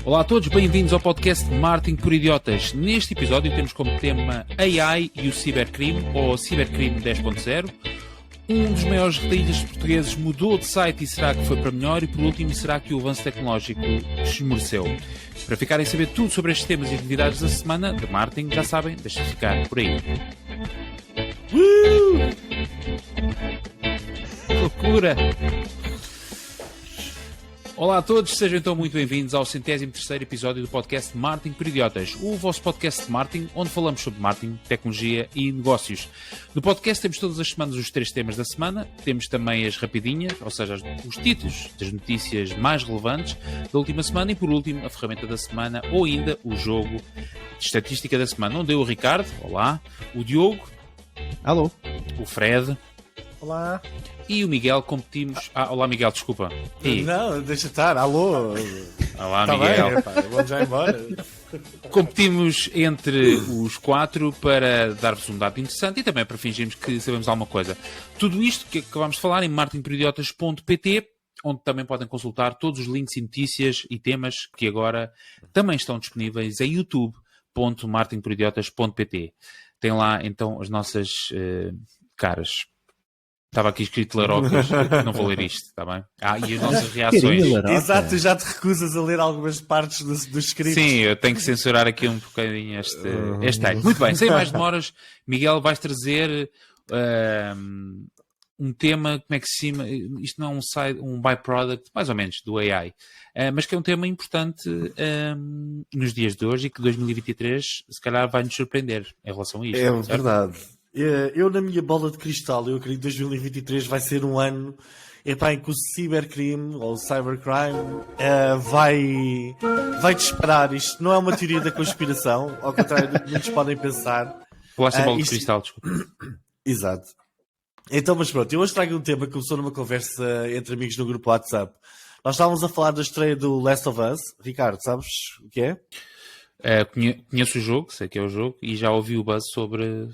Olá a todos, bem-vindos ao podcast Marketing por Idiotas. Neste episódio temos como tema AI e o cibercrime, ou cibercrime 10.0. Um dos maiores retailers portugueses mudou de site e será que foi para melhor? E por último, será que o avanço tecnológico esmoreceu? Para ficarem a saber tudo sobre estes temas e atividades da semana de marketing, já sabem, deixem ficar por aí. Loucura! Olá a todos, sejam então muito bem-vindos ao 103º episódio do podcast Marketing por Idiotas, o vosso podcast de marketing, onde falamos sobre marketing, tecnologia e negócios. No podcast temos todas as semanas os 3 temas da semana, temos também as rapidinhas, ou seja, os títulos das notícias mais relevantes da última semana e, por último, a ferramenta da semana ou ainda o jogo de estatística da semana, onde eu, o Ricardo, olá, o Diogo, alô, o Fred, olá, e o Miguel competimos... olá Miguel, desculpa. E... Não, deixa estar, alô. Olá Tá Miguel. bem, pá, vamos já embora. Competimos entre os 4 para dar-vos um dado interessante e também para fingirmos que sabemos alguma coisa. Tudo isto que acabamos de falar em marketingporidiotas.pt, onde também podem consultar todos os links e notícias e temas que agora também estão disponíveis em youtube.marketingporidiotas.pt. Tem lá então as nossas caras. Estava aqui escrito larocas, não vou ler isto, está bem? E as nossas reações. Exato, já te recusas a ler algumas partes do script. Sim, eu tenho que censurar aqui um bocadinho este ano. Muito bem, sem mais demoras, Miguel, vais trazer um tema, como é que se chama? Isto não é um byproduct, mais ou menos, do AI, mas que é um tema importante nos dias de hoje e que 2023 se calhar vai nos surpreender em relação a isto. É certo? verdade. Eu, na minha bola de cristal, eu acredito que 2023 vai ser um ano em que o cibercrime ou o cybercrime vai disparar. Isto não é uma teoria da conspiração, ao contrário do que muitos podem pensar. Falaste em bola de cristal, desculpa. Exato. Então, mas pronto, eu hoje trago um tema que começou numa conversa entre amigos no grupo WhatsApp. Nós estávamos a falar da estreia do Last of Us. Ricardo, sabes o que é? Conheço o jogo, sei que é o jogo, e já ouvi o buzz sobre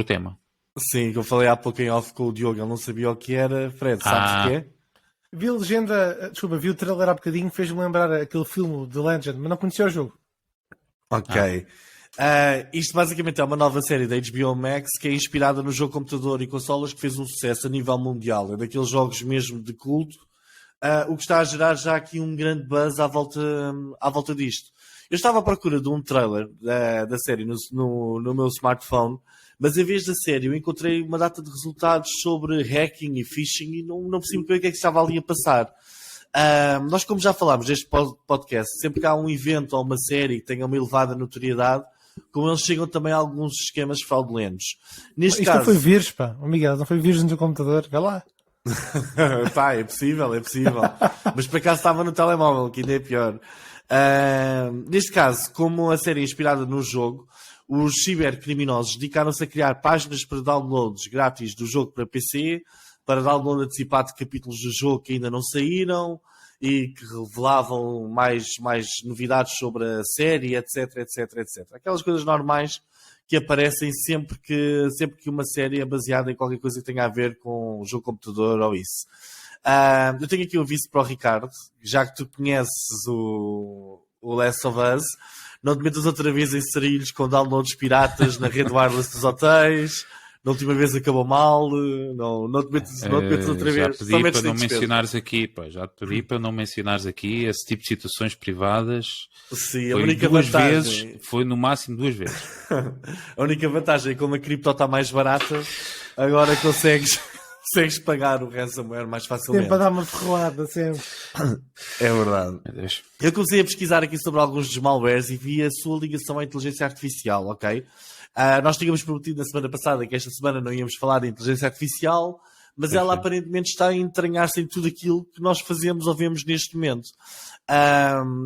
o tema. Sim, que eu falei há pouco em off com o Diogo, ele não sabia o que era. Fred, sabes o que é? Vi a legenda, vi o trailer há bocadinho, fez-me lembrar aquele filme The Legend, mas não conhecia o jogo. Ok. Isto basicamente é uma nova série da HBO Max que é inspirada no jogo computador e consolas que fez um sucesso a nível mundial. É daqueles jogos mesmo de culto, o que está a gerar já aqui um grande buzz à volta disto. Eu estava à procura de um trailer da série no meu smartphone, mas em vez da série eu encontrei uma data de resultados sobre hacking e phishing e não percebi muito bem o que é que estava ali a passar. Nós, como já falámos neste podcast, sempre que há um evento ou uma série que tenha uma elevada notoriedade, como eles chegam também a alguns esquemas fraudulentos. Neste Isto caso... não foi vírus, pá. Miguel, não foi vírus no teu computador. Vê lá. Pá, é possível. Mas por acaso estava no telemóvel, que ainda é pior. Neste caso, como a série é inspirada no jogo, os cibercriminosos dedicaram-se a criar páginas para downloads grátis do jogo para PC, para download antecipado de capítulos do jogo que ainda não saíram e que revelavam mais novidades sobre a série, etc. Aquelas coisas normais que aparecem sempre que uma série é baseada em qualquer coisa que tenha a ver com o jogo computador ou isso. Eu tenho aqui um aviso para o Ricardo, já que tu conheces o Last of Us, não te metas outra vez em sarilhos com downloads piratas na rede wireless dos hotéis. Na última vez acabou mal, não te metas outra vez. Já pedi para não mencionares aqui, já te pedi para não mencionares aqui esse tipo de situações privadas. Sim, foi a única vantagem... foi no máximo 2 vezes. A única vantagem é que como a cripto está mais barata, agora consegues pagar o ransomware mais facilmente. Sempre a dar uma ferroada, sempre. É verdade. Eu comecei a pesquisar aqui sobre alguns dos malwares e vi a sua ligação à inteligência artificial, ok? Nós tínhamos prometido na semana passada que esta semana não íamos falar de inteligência artificial, mas ela aparentemente está a entranhar-se em tudo aquilo que nós fazemos ou vemos neste momento.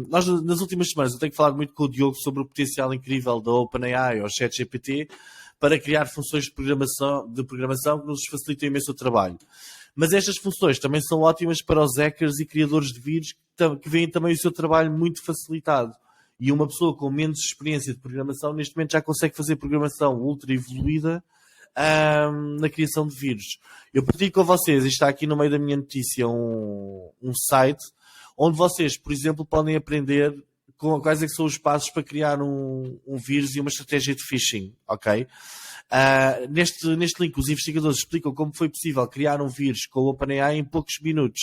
Nós, nas últimas semanas, eu tenho falado muito com o Diogo sobre o potencial incrível da OpenAI ou ChatGPT para criar funções de programação que nos facilitam imenso o trabalho. Mas estas funções também são ótimas para os hackers e criadores de vírus que veem também o seu trabalho muito facilitado. E uma pessoa com menos experiência de programação, neste momento já consegue fazer programação ultra evoluída na criação de vírus. Eu partilho com vocês, está aqui no meio da minha notícia, um site onde vocês, por exemplo, podem aprender quais é que são os passos para criar um vírus e uma estratégia de phishing, ok? Neste link, os investigadores explicam como foi possível criar um vírus com o OpenAI em poucos minutos,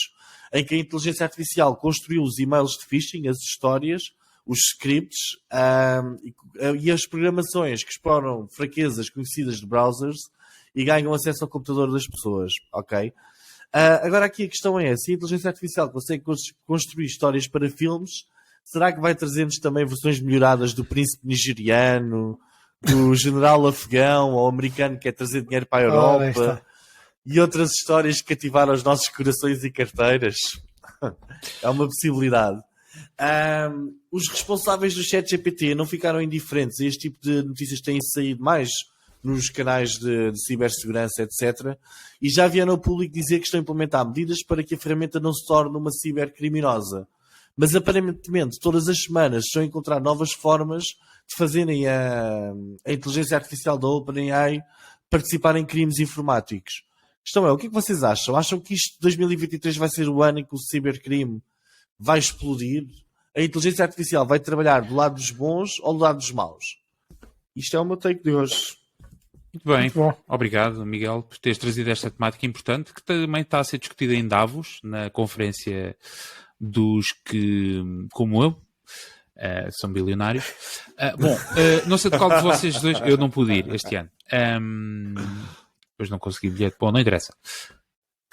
em que a inteligência artificial construiu os e-mails de phishing, as histórias, os scripts e as programações que exploram fraquezas conhecidas de browsers e ganham acesso ao computador das pessoas, ok? Agora aqui a questão é, se a inteligência artificial consegue construir histórias para filmes, será que vai trazer-nos também versões melhoradas do príncipe nigeriano, do general afegão ou americano que quer trazer dinheiro para a Europa e outras histórias que cativaram os nossos corações e carteiras? É uma possibilidade. Os responsáveis do ChatGPT não ficaram indiferentes a este tipo de notícias que têm saído mais nos canais de cibersegurança, etc. E já vieram ao público dizer que estão a implementar medidas para que a ferramenta não se torne uma cibercriminosa. Mas aparentemente todas as semanas estão a encontrar novas formas de fazerem a inteligência artificial da OpenAI participar em crimes informáticos. A questão é, o que é que vocês acham? Acham que isto de 2023 vai ser o ano em que o cibercrime vai explodir? A inteligência artificial vai trabalhar do lado dos bons ou do lado dos maus? Isto é o meu take de hoje. Muito bem, Muito bom. Obrigado, Miguel, por teres trazido esta temática importante que também está a ser discutida em Davos, na conferência dos que, como eu, são bilionários. Não sei de qual de vocês dois, eu não pude ir este ano. Depois não consegui bilhete, bom, não interessa.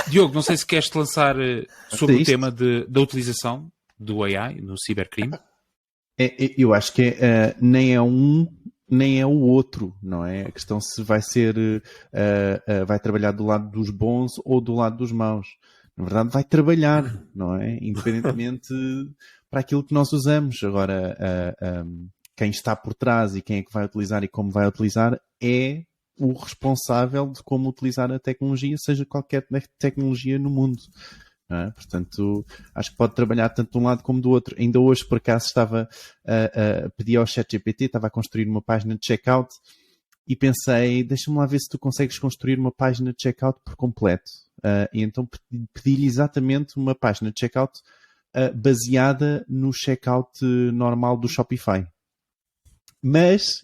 Diogo, não sei se queres te lançar sobre o tema da utilização do AI no cibercrime. Eu acho que nem é um nem é o outro, não é? A questão se vai ser, vai trabalhar do lado dos bons ou do lado dos maus. Na verdade, vai trabalhar, não é? Independentemente para aquilo que nós usamos. Agora, quem está por trás e quem é que vai utilizar e como vai utilizar é o responsável de como utilizar a tecnologia, seja qualquer tecnologia no mundo. Não é? Portanto, acho que pode trabalhar tanto de um lado como do outro. Ainda hoje, por acaso, estava a pedir ao ChatGPT, estava a construir uma página de checkout e pensei, deixa-me lá ver se tu consegues construir uma página de checkout por completo. E então pedi-lhe exatamente uma página de checkout baseada no checkout normal do Shopify.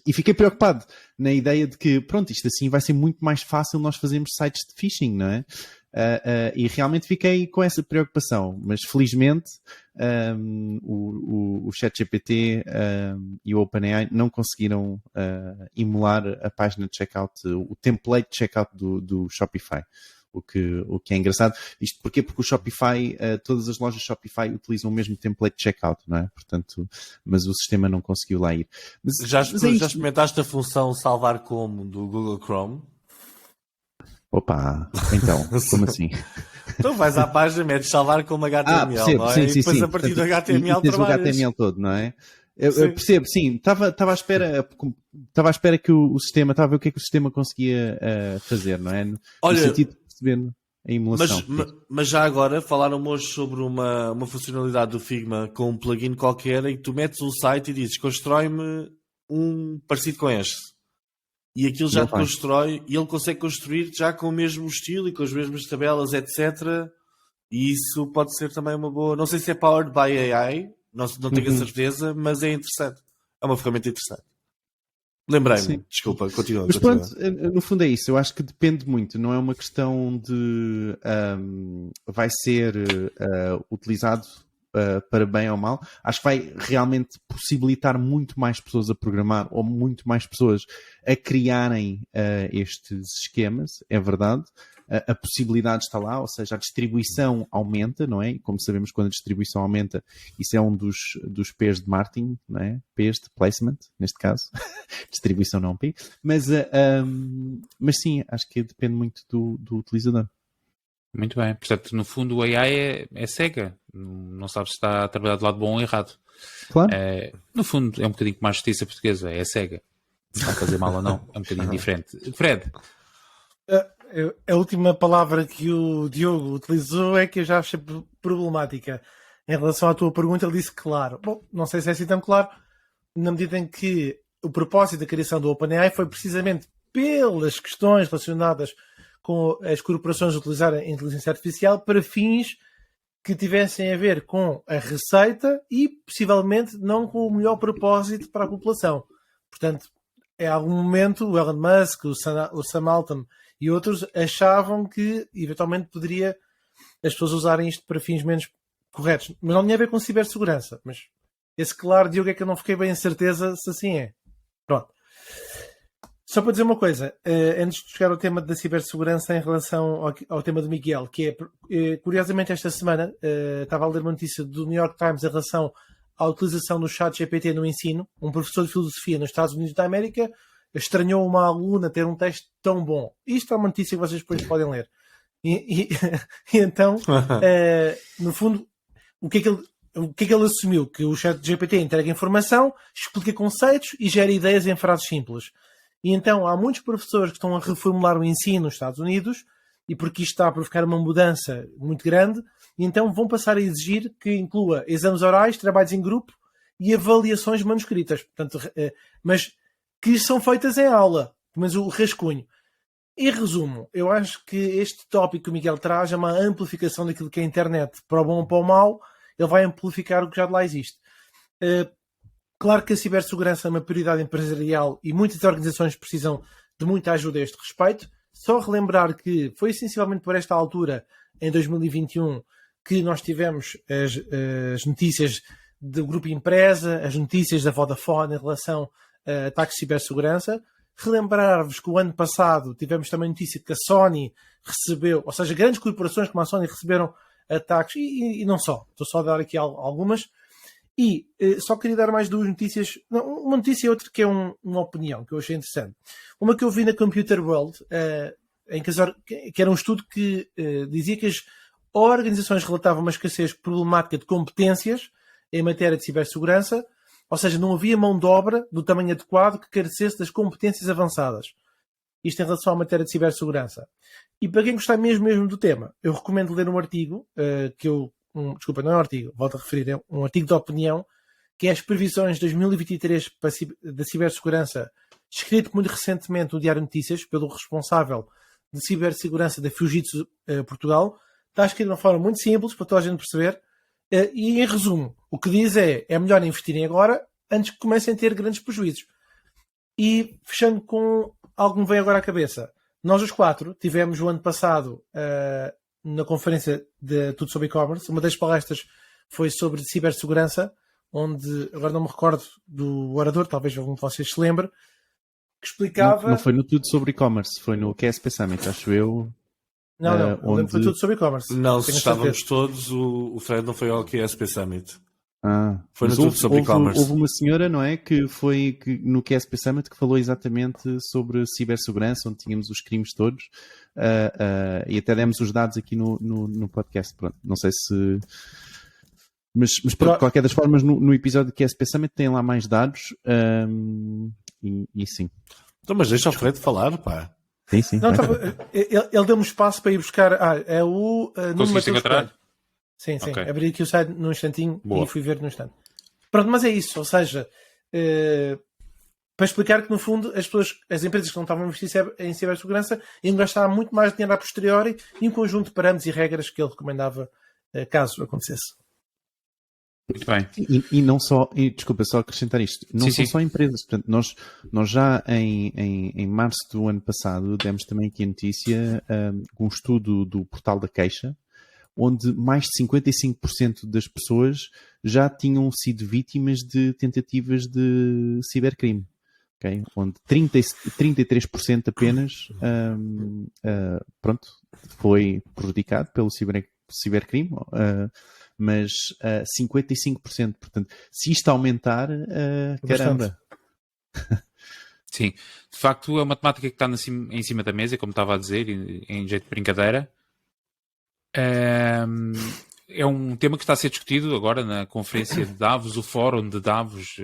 E fiquei preocupado na ideia de que, pronto, isto assim vai ser muito mais fácil nós fazermos sites de phishing, não é? E realmente fiquei com essa preocupação, mas felizmente o ChatGPT e o OpenAI não conseguiram emular a página de checkout, o template de checkout do Shopify. O que é engraçado. Isto porquê? Porque o Shopify, todas as lojas Shopify utilizam o mesmo template de checkout, não é? Portanto, mas o sistema não conseguiu lá ir. Já experimentaste a função salvar como do Google Chrome? Opa, então, como assim? Então vais à página, metes salvar como HTML, percebo, não é? Sim, e depois sim. a partir Portanto, do HTML tens trabalhas. o HTML todo, não é? Eu percebo, sim. Estava à espera que o sistema, estava a ver o que é que o sistema conseguia fazer, não é? No sentido de perceber a emulação. Mas já agora falaram hoje sobre uma funcionalidade do Figma com um plugin qualquer em que tu metes o site e dizes constrói-me um parecido com este. E aquilo já te constrói, e ele consegue construir já com o mesmo estilo e com as mesmas tabelas, etc. E isso pode ser também uma boa... Não sei se é powered by AI, não tenho a certeza, mas é interessante. É uma ferramenta interessante. Lembrei-me, sim. Desculpa, continua. Mas pronto, no fundo é isso. Eu acho que depende muito. Não é uma questão de vai ser utilizado para bem ou mal. Acho que vai realmente possibilitar muito mais pessoas a programar ou muito mais pessoas a criarem estes esquemas, é verdade. A possibilidade está lá, ou seja, a distribuição aumenta, não é? E como sabemos, quando a distribuição aumenta, isso é um dos P's de marketing, não é? P's de placement, neste caso. Distribuição não P. Mas sim, acho que depende muito do utilizador. Muito bem. Portanto, no fundo, o AI é cega. Não sabe se está a trabalhar do lado bom ou errado. Claro. No fundo, é um bocadinho como a justiça portuguesa. É cega. Se está a fazer mal ou não, é um bocadinho diferente. Fred? A última palavra que o Diogo utilizou é que eu já achei problemática. Em relação à tua pergunta, ele disse claro. Bom, não sei se é assim tão claro, na medida em que o propósito da criação do OpenAI foi precisamente pelas questões relacionadas com as corporações utilizarem a inteligência artificial para fins que tivessem a ver com a receita e possivelmente não com o melhor propósito para a população. Portanto, em algum momento o Elon Musk, o Sam Altman e outros achavam que eventualmente poderia as pessoas usarem isto para fins menos corretos. Mas não tinha a ver com cibersegurança. Mas esse claro, Diogo, é que eu não fiquei bem em certeza se assim é. Pronto. Só para dizer uma coisa, antes de chegar ao tema da cibersegurança em relação ao tema do Miguel, que é, curiosamente esta semana, estava a ler uma notícia do New York Times em relação à utilização do chat GPT no ensino. Um professor de filosofia nos Estados Unidos da América estranhou uma aluna ter um texto tão bom. Isto é uma notícia que vocês depois podem ler. E então, no fundo, o que é que ele assumiu? Que o chat GPT entrega informação, explica conceitos e gera ideias em frases simples. E então há muitos professores que estão a reformular o ensino nos Estados Unidos, e porque isto está a provocar uma mudança muito grande, e então vão passar a exigir que inclua exames orais, trabalhos em grupo e avaliações manuscritas. Portanto, mas que são feitas em aula, mas o rascunho. Em resumo, eu acho que este tópico que o Miguel traz é uma amplificação daquilo que é a internet, para o bom ou para o mau, ele vai amplificar o que já de lá existe. Claro que a cibersegurança é uma prioridade empresarial e muitas organizações precisam de muita ajuda a este respeito. Só relembrar que foi essencialmente por esta altura, em 2021, que nós tivemos as notícias do Grupo Empresa, as notícias da Vodafone em relação a ataques de cibersegurança. Relembrar-vos que o ano passado tivemos também notícia que a Sony recebeu, ou seja, grandes corporações como a Sony receberam ataques, e não só. Estou só a dar aqui algumas. E só queria dar mais duas notícias. Não, uma notícia e outra que é uma opinião que eu achei interessante. Uma que eu vi na Computer World, que era um estudo que dizia que as organizações relatavam uma escassez problemática de competências em matéria de cibersegurança, ou seja, não havia mão de obra do tamanho adequado que carecesse das competências avançadas. Isto em relação à matéria de cibersegurança. E para quem gostar mesmo do tema, eu recomendo ler um artigo desculpa, não é um artigo, volto a referir, é um artigo de opinião, que é as previsões de 2023 da cibersegurança, escrito muito recentemente no Diário Notícias, pelo responsável de cibersegurança da Fujitsu Portugal. Está escrito de uma forma muito simples, para toda a gente perceber, e em resumo, o que diz é melhor investirem agora, antes que comecem a ter grandes prejuízos. E fechando com algo que me veio agora à cabeça, nós os quatro tivemos o ano passado na conferência de Tudo sobre E-Commerce. Uma das palestras foi sobre cibersegurança, onde, agora não me recordo do orador, talvez algum de vocês se lembre, que explicava... Não foi no Tudo sobre E-Commerce, foi no QSP Summit, acho eu. Não, onde... foi Tudo sobre E-Commerce. Não, se estávamos todos, o Fred não foi ao QSP Summit. Foi no Tudo sobre E-Commerce. Houve uma senhora, não é, que foi no QSP Summit que falou exatamente sobre cibersegurança, onde tínhamos os crimes todos, e até demos os dados aqui no podcast. Pronto, não sei se... Mas de qualquer das formas, no episódio do QSP Summit tem lá mais dados, e sim. Então, mas deixa o Fred falar, pá. Sim. Não, ele deu-me espaço para ir buscar... é o... Conseguiste encontrar? Sim. Okay. Abri aqui o site num instantinho. Boa. E fui ver num instante. Pronto, mas é isso. Ou seja, para explicar que no fundo as empresas que não estavam a investir em cibersegurança iam gastar muito mais dinheiro a posteriori e um conjunto de parâmetros e regras que ele recomendava caso acontecesse. Muito bem. E não só, desculpa, só acrescentar isto, não são só empresas. Portanto, nós já em março do ano passado demos também aqui a notícia, um estudo do Portal da Queixa, onde mais de 55% das pessoas já tinham sido vítimas de tentativas de cibercrime. Okay? Onde 33% apenas foi prejudicado pelo cibercrime, mas 55%. Portanto, se isto aumentar, caramba. Sim, de facto é uma temática que está em cima da mesa, como estava a dizer, em jeito de brincadeira. É um tema que está a ser discutido agora na conferência de Davos, o fórum de Davos,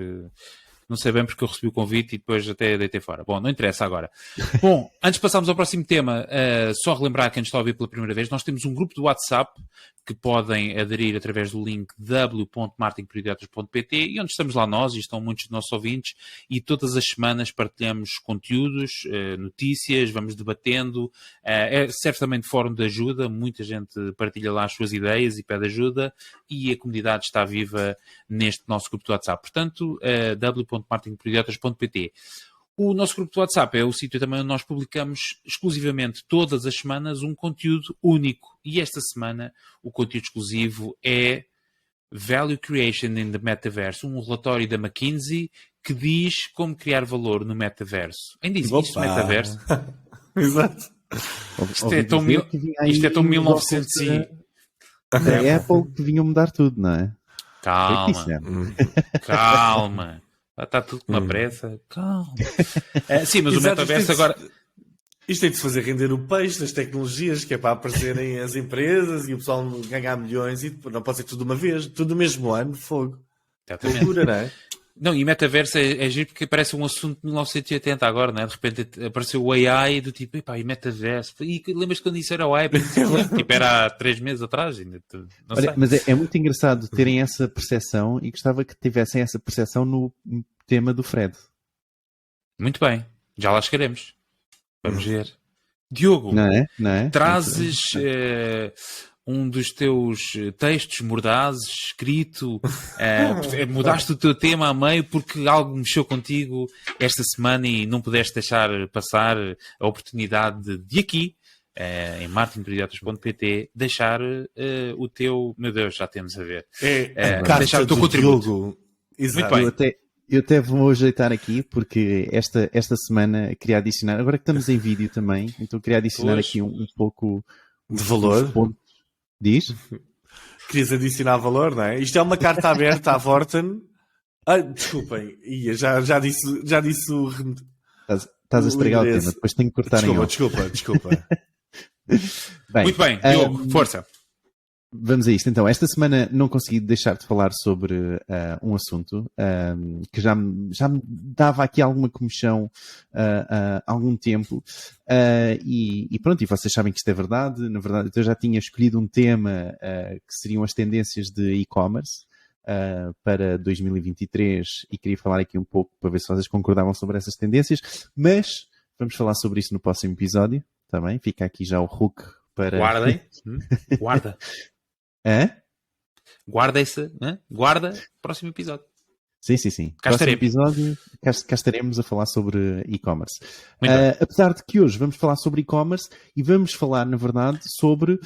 Não sei bem porque eu recebi o convite e depois até deitei fora. Bom, não interessa agora. Bom, antes de passarmos ao próximo tema, só relembrar quem nos está a ouvir pela primeira vez, nós temos um grupo de WhatsApp que podem aderir através do link w.martinperidiotas.pt e onde estamos lá nós e estão muitos dos nossos ouvintes e todas as semanas partilhamos conteúdos, notícias, vamos debatendo. Serve também de fórum de ajuda, muita gente partilha lá as suas ideias e pede ajuda e a comunidade está viva neste nosso grupo de WhatsApp. Portanto, w.martinperidiotas.pt. O nosso grupo de WhatsApp é o sítio também onde nós publicamos exclusivamente todas as semanas um conteúdo único. E esta semana o conteúdo exclusivo é Value Creation in the Metaverse, um relatório da McKinsey que diz como criar valor no metaverso. Ainda existe metaverso? Exato. Isto é tão 1900 e... Da Apple que vinham mudar tudo, não é? Calma. Calma. Está tudo com uma pressa. Calma. Sim, mas o metaverso agora... Isto tem de se fazer render o peixe das tecnologias, que é para aparecerem as empresas e o pessoal ganhar milhões e não pode ser tudo de uma vez, tudo no mesmo ano, fogo. Exatamente. Loucura, não é? Não, e metaverso é giro porque parece um assunto de 1980 agora, não é? De repente apareceu o AI do tipo, epá, e metaverso? E lembras quando isso era o AI? Tipo, era há 3 meses atrás? Ainda, não sei. Olha, mas é muito engraçado terem essa percepção e gostava que tivessem essa percepção no tema do Fred. Muito bem, já lá chegaremos. Vamos ver. Diogo, Não é? trazes um dos teus textos mordazes, escrito, mudaste o teu tema a meio porque algo mexeu contigo esta semana e não pudeste deixar passar a oportunidade de aqui, em martinperidiotas.pt, deixar o teu... Meu Deus, já temos a ver. Deixar o teu contributo. Exato. Muito bem. Eu até vou ajeitar aqui, porque esta semana queria adicionar, agora que estamos em vídeo também, então queria adicionar aqui um pouco de valor. Diz? Querias adicionar valor, não é? Isto é uma carta aberta à Vorten. Desculpem, já disse o... Estás a estragar o tema, depois tenho que cortar em off. Desculpa. Bem, muito bem, Diogo, força. Vamos a isto. Então, esta semana não consegui deixar de falar sobre um assunto que já me dava aqui alguma comichão há algum tempo. E pronto, e vocês sabem que isto é verdade. Na verdade, eu já tinha escolhido um tema que seriam as tendências de e-commerce para 2023 e queria falar aqui um pouco para ver se vocês concordavam sobre essas tendências. Mas vamos falar sobre isso no próximo episódio. Também fica aqui já o hook para... Guardem. Guarda. Hã? Guarda esse, né? Guarda próximo episódio. Sim. Cá Próximo estaremos. episódio, cá estaremos a falar sobre e-commerce. Apesar de que hoje vamos falar sobre e-commerce e vamos falar, na verdade, sobre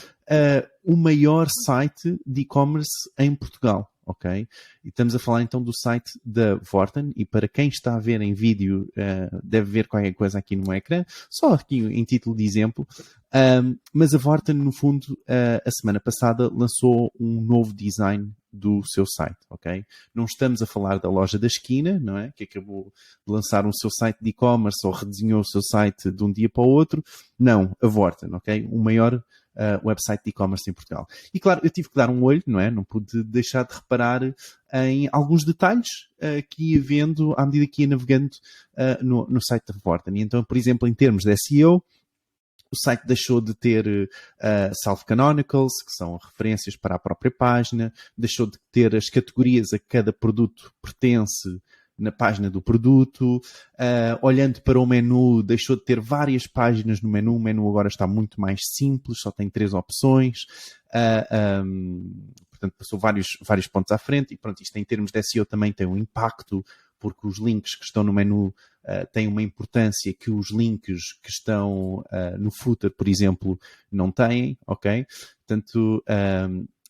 o maior site de e-commerce em Portugal. Ok? E estamos a falar então do site da Vorten e para quem está a ver em vídeo deve ver qualquer coisa aqui no ecrã, só aqui em título de exemplo, mas a Vorten no fundo a semana passada lançou um novo design do seu site, ok? Não estamos a falar da loja da esquina, não é? Que acabou de lançar o seu site de e-commerce ou redesenhou o seu site de um dia para o outro. Não, a Vorten, ok? O maior website de e-commerce em Portugal. E claro, eu tive que dar um olho, não é? Não pude deixar de reparar em alguns detalhes que ia vendo à medida que ia navegando no site da Vorten. E então, por exemplo, em termos de SEO, o site deixou de ter self-canonicals, que são referências para a própria página, deixou de ter as categorias a que cada produto pertence na página do produto, olhando para o menu, deixou de ter várias páginas no menu, o menu agora está muito mais simples, só tem 3 opções, portanto passou vários pontos à frente, e pronto, isto em termos de SEO também tem um impacto, porque os links que estão no menu têm uma importância que os links que estão no footer, por exemplo, não têm, ok? Portanto,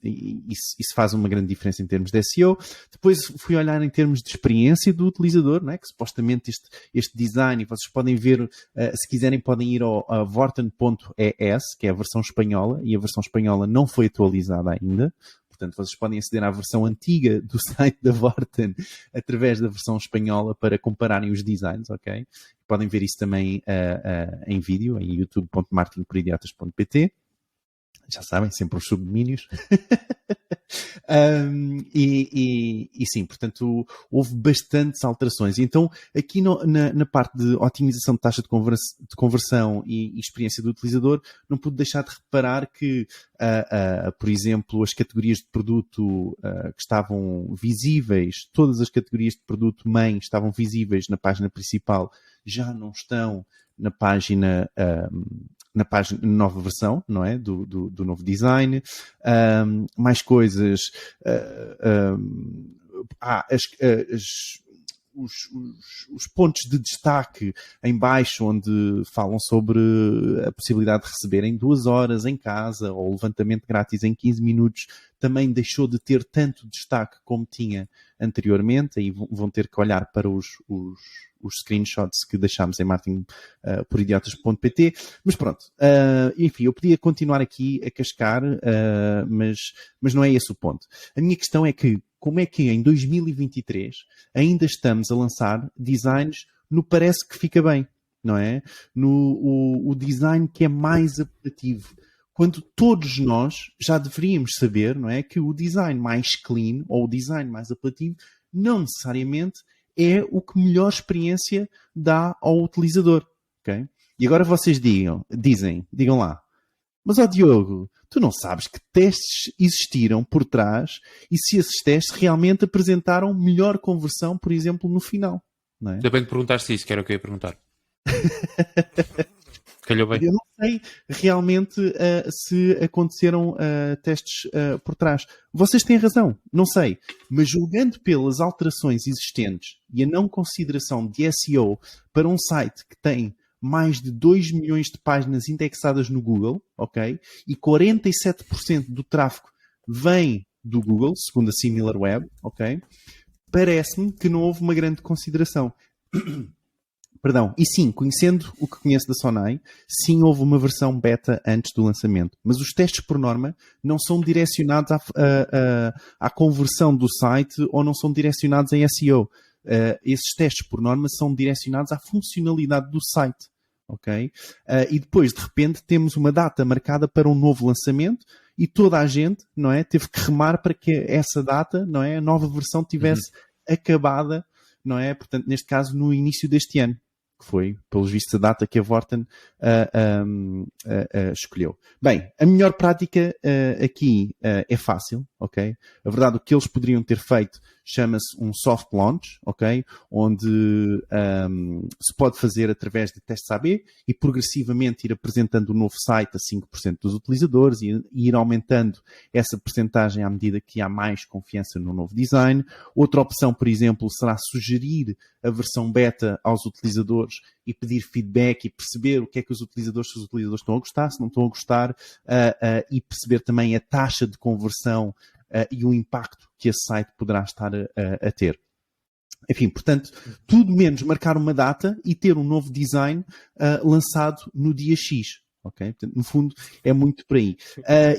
isso faz uma grande diferença em termos de SEO. Depois fui olhar em termos de experiência do utilizador, não é? Que supostamente este design, e vocês podem ver, se quiserem podem ir a vorten.es, que é a versão espanhola, e a versão espanhola não foi atualizada ainda. Portanto, vocês podem aceder à versão antiga do site da Vorten através da versão espanhola para compararem os designs, ok? Podem ver isso também em vídeo, em youtube.martinperidiotas.pt. Já sabem, sempre os subdomínios. E sim, portanto, houve bastantes alterações. Então, aqui na parte de otimização de taxa de conversão e experiência do utilizador, não pude deixar de reparar que, por exemplo, as categorias de produto que estavam visíveis, todas as categorias de produto mãe estavam visíveis na página principal, já não estão na página nova versão, não é? Do novo design. Mais coisas. Os pontos de destaque em baixo, onde falam sobre a possibilidade de receberem 2 horas em casa ou levantamento grátis em 15 minutos, também deixou de ter tanto destaque como tinha anteriormente. Aí vão ter que olhar para os screenshots que deixámos em marketingporidiotas.pt. Mas pronto, enfim, eu podia continuar aqui a cascar, mas não é esse o ponto. A minha questão é que, como é que em 2023 ainda estamos a lançar designs no parece que fica bem, não é? O design que é mais apelativo, quando todos nós já deveríamos saber, não é, que o design mais clean ou o design mais apelativo não necessariamente é o que melhor experiência dá ao utilizador, ok? E agora vocês digam lá, mas ó Diogo, tu não sabes que testes existiram por trás e se esses testes realmente apresentaram melhor conversão, por exemplo, no final, não é? Ainda bem que perguntaste isso, que era o que eu ia perguntar. Calhou bem. Eu não sei realmente se aconteceram testes por trás. Vocês têm razão, não sei. Mas julgando pelas alterações existentes e a não consideração de SEO para um site que tem mais de 2 milhões de páginas indexadas no Google, ok? E 47% do tráfego vem do Google, segundo a SimilarWeb, ok? Parece-me que não houve uma grande consideração. Perdão, e sim, conhecendo o que conheço da Sonai, sim houve uma versão beta antes do lançamento. Mas os testes, por norma, não são direcionados à conversão do site ou não são direcionados em SEO. Esses testes, por norma, são direcionados à funcionalidade do site. Ok? E depois, de repente, temos uma data marcada para um novo lançamento e toda a gente, não é, teve que remar para que essa data, não é, a nova versão tivesse acabada, não é? Portanto, neste caso, no início deste ano, que foi, pelos vistos, a data que a Vorten escolheu. Bem, a melhor prática aqui é fácil, ok? A verdade, o que eles poderiam ter feito chama-se um soft launch, ok? Onde se pode fazer através de testes AB e progressivamente ir apresentando o novo site a 5% dos utilizadores e ir aumentando essa percentagem à medida que há mais confiança no novo design. Outra opção, por exemplo, será sugerir a versão beta aos utilizadores e pedir feedback e perceber o que é que os utilizadores, se os utilizadores estão a gostar, se não estão a gostar, e perceber também a taxa de conversão e o impacto que esse site poderá estar a ter. Enfim, portanto, tudo menos marcar uma data e ter um novo design lançado no dia X. Ok? Portanto, no fundo, é muito por aí.